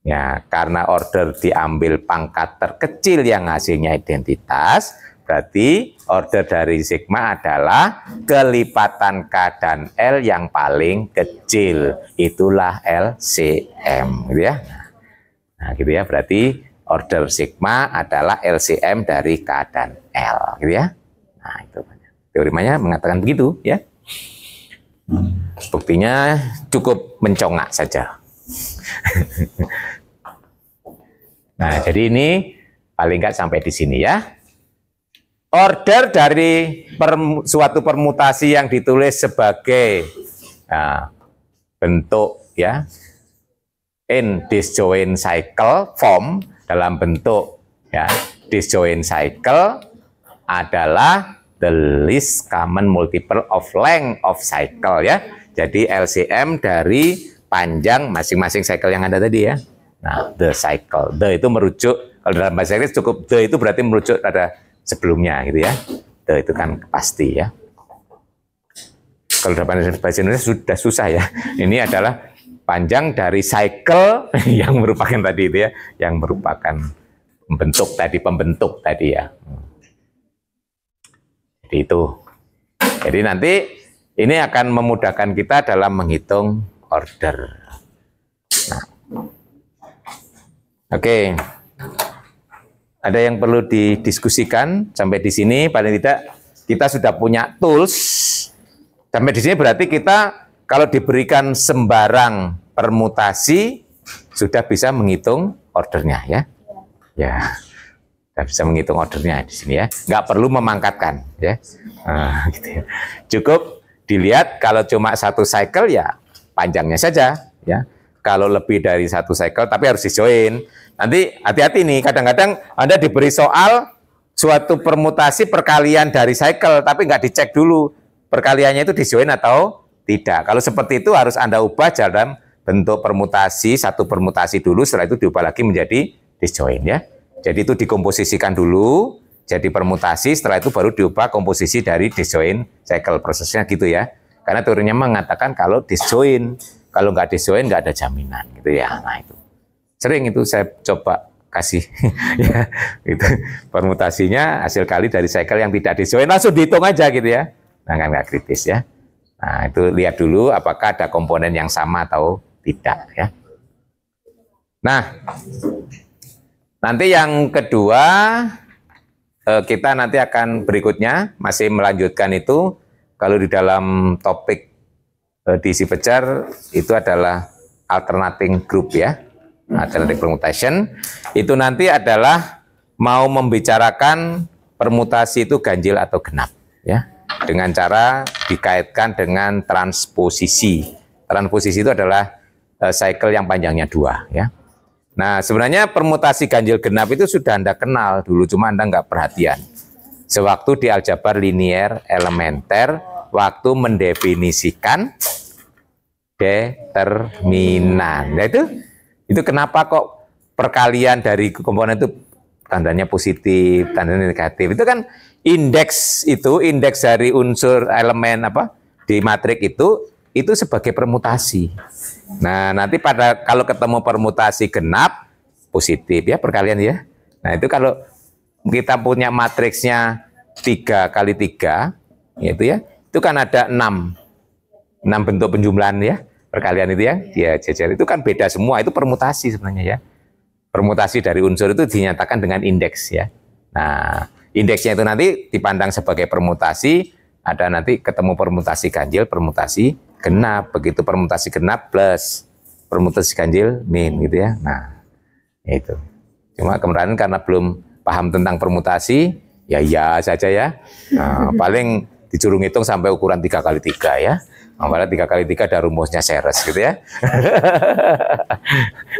Ya, karena order diambil pangkat terkecil yang hasilnya identitas, Berarti order dari sigma adalah kelipatan K dan L yang paling kecil. Itulah LCM, gitu ya. Nah, gitu ya. Berarti order sigma adalah LCM dari K dan L, gitu ya. Nah, itu teorimanya mengatakan begitu, ya. Buktinya cukup mencongak saja. Nah, jadi ini paling nggak sampai di sini ya. Order dari suatu permutasi yang ditulis sebagai bentuk ya in disjoint cycle form dalam bentuk ya disjoint cycle adalah the least common multiple of length of cycle ya. Jadi LCM dari panjang masing-masing cycle yang ada tadi ya. Nah, the cycle, the itu merujuk, kalau dalam bahasa Inggris cukup the itu berarti merujuk pada sebelumnya gitu ya. The itu kan pasti ya. Kalau dalam bahasa Indonesia sudah susah ya. Ini adalah panjang dari cycle yang merupakan tadi itu ya, yang merupakan pembentuk tadi ya. Jadi itu. Jadi nanti ini akan memudahkan kita dalam menghitung order. Nah. Oke. Ada yang perlu didiskusikan sampai di sini, paling tidak kita sudah punya tools. Sampai di sini berarti kita kalau diberikan sembarang permutasi sudah bisa menghitung ordernya ya. Ya. Sudah bisa menghitung ordernya di sini ya. Nggak perlu memangkatkan ya. Nah, gitu ya. Cukup dilihat kalau cuma satu cycle ya panjangnya saja ya. Kalau lebih dari satu cycle tapi harus disjoin. Nanti hati-hati nih, kadang-kadang Anda diberi soal suatu permutasi perkalian dari cycle, tapi nggak dicek dulu perkaliannya itu disjoin atau tidak. Kalau seperti itu harus Anda ubah dalam bentuk permutasi, satu permutasi dulu, setelah itu diubah lagi menjadi disjoin ya. Jadi itu dikomposisikan dulu, jadi permutasi, setelah itu baru diubah komposisi dari disjoin cycle, prosesnya gitu ya. Karena teorinya mengatakan kalau disjoin, kalau nggak disjoin nggak ada jaminan gitu ya. Nah itu. Sering itu saya coba kasih ya, itu permutasinya hasil kali dari cycle yang tidak disjoin langsung dihitung aja gitu ya. Nah kan nggak kritis ya. Nah itu lihat dulu apakah ada komponen yang sama atau tidak ya. Nah nanti yang kedua kita nanti akan berikutnya masih melanjutkan itu kalau di dalam topik diisi pejar itu adalah alternating group ya. Alternative permutation itu nanti adalah mau membicarakan permutasi itu ganjil atau genap ya dengan cara dikaitkan dengan transposisi. Transposisi itu adalah cycle yang panjangnya 2 ya. Nah sebenarnya permutasi ganjil genap itu sudah Anda kenal dulu, cuma Anda nggak perhatian. Sewaktu di aljabar linier elementer waktu mendefinisikan determinan. Nah itu kenapa kok perkalian dari komponen itu tandanya positif, tandanya negatif. Itu kan indeks dari unsur elemen apa di matrik itu sebagai permutasi. Nah, nanti kalau ketemu permutasi genap positif ya perkalian ya. Nah, itu kalau kita punya matriksnya 3 kali 3 yaitu ya. Itu kan ada 6 bentuk penjumlahan ya. Perkalian itu ya, dia jajar itu kan beda semua, itu permutasi sebenarnya ya. Permutasi dari unsur itu dinyatakan dengan indeks ya. Nah, indeksnya itu nanti dipandang sebagai permutasi, ada nanti ketemu permutasi ganjil, permutasi genap, begitu permutasi genap plus permutasi ganjil min gitu ya. Nah, itu. Cuma kemarin karena belum paham tentang permutasi, ya saja ya. Nah, paling disuruh ngitung sampai ukuran 3 kali 3 ya. Malah 3 kali 3 ada rumusnya Seres gitu ya.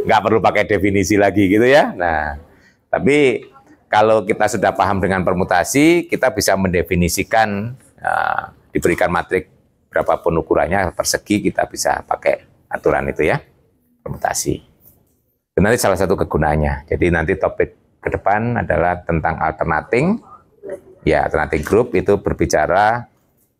Nggak perlu pakai definisi lagi gitu ya. Nah, tapi kalau kita sudah paham dengan permutasi, kita bisa mendefinisikan, diberikan matrik berapapun ukurannya, persegi, kita bisa pakai aturan itu ya, permutasi. Itu nanti salah satu kegunaannya. Jadi nanti topik ke depan adalah tentang alternating. Ya, alternating group itu berbicara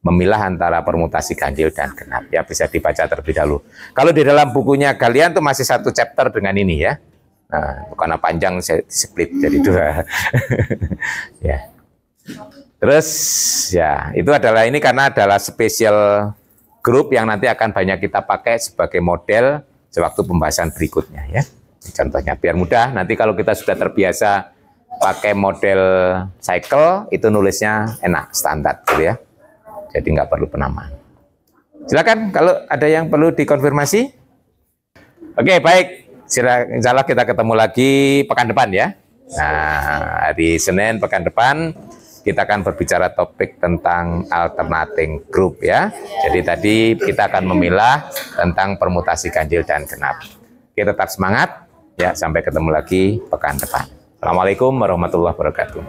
memilah antara permutasi ganjil dan genap ya, bisa dibaca terlebih dahulu. Kalau di dalam bukunya kalian tuh masih satu chapter dengan ini ya. Nah, karena panjang saya split jadi 2. Ya. Terus ya itu adalah ini karena adalah spesial grup yang nanti akan banyak kita pakai sebagai model sewaktu pembahasan berikutnya ya. Contohnya biar mudah, nanti kalau kita sudah terbiasa pakai model cycle itu nulisnya enak, standar gitu ya. Jadi nggak perlu penamaan. Silakan kalau ada yang perlu dikonfirmasi. Oke, baik. Insya Allah kita ketemu lagi pekan depan ya. Nah, hari Senin pekan depan kita akan berbicara topik tentang alternating group ya. Jadi tadi kita akan memilah tentang permutasi ganjil dan genap. Kita tetap semangat ya, sampai ketemu lagi pekan depan. Assalamualaikum warahmatullahi wabarakatuh.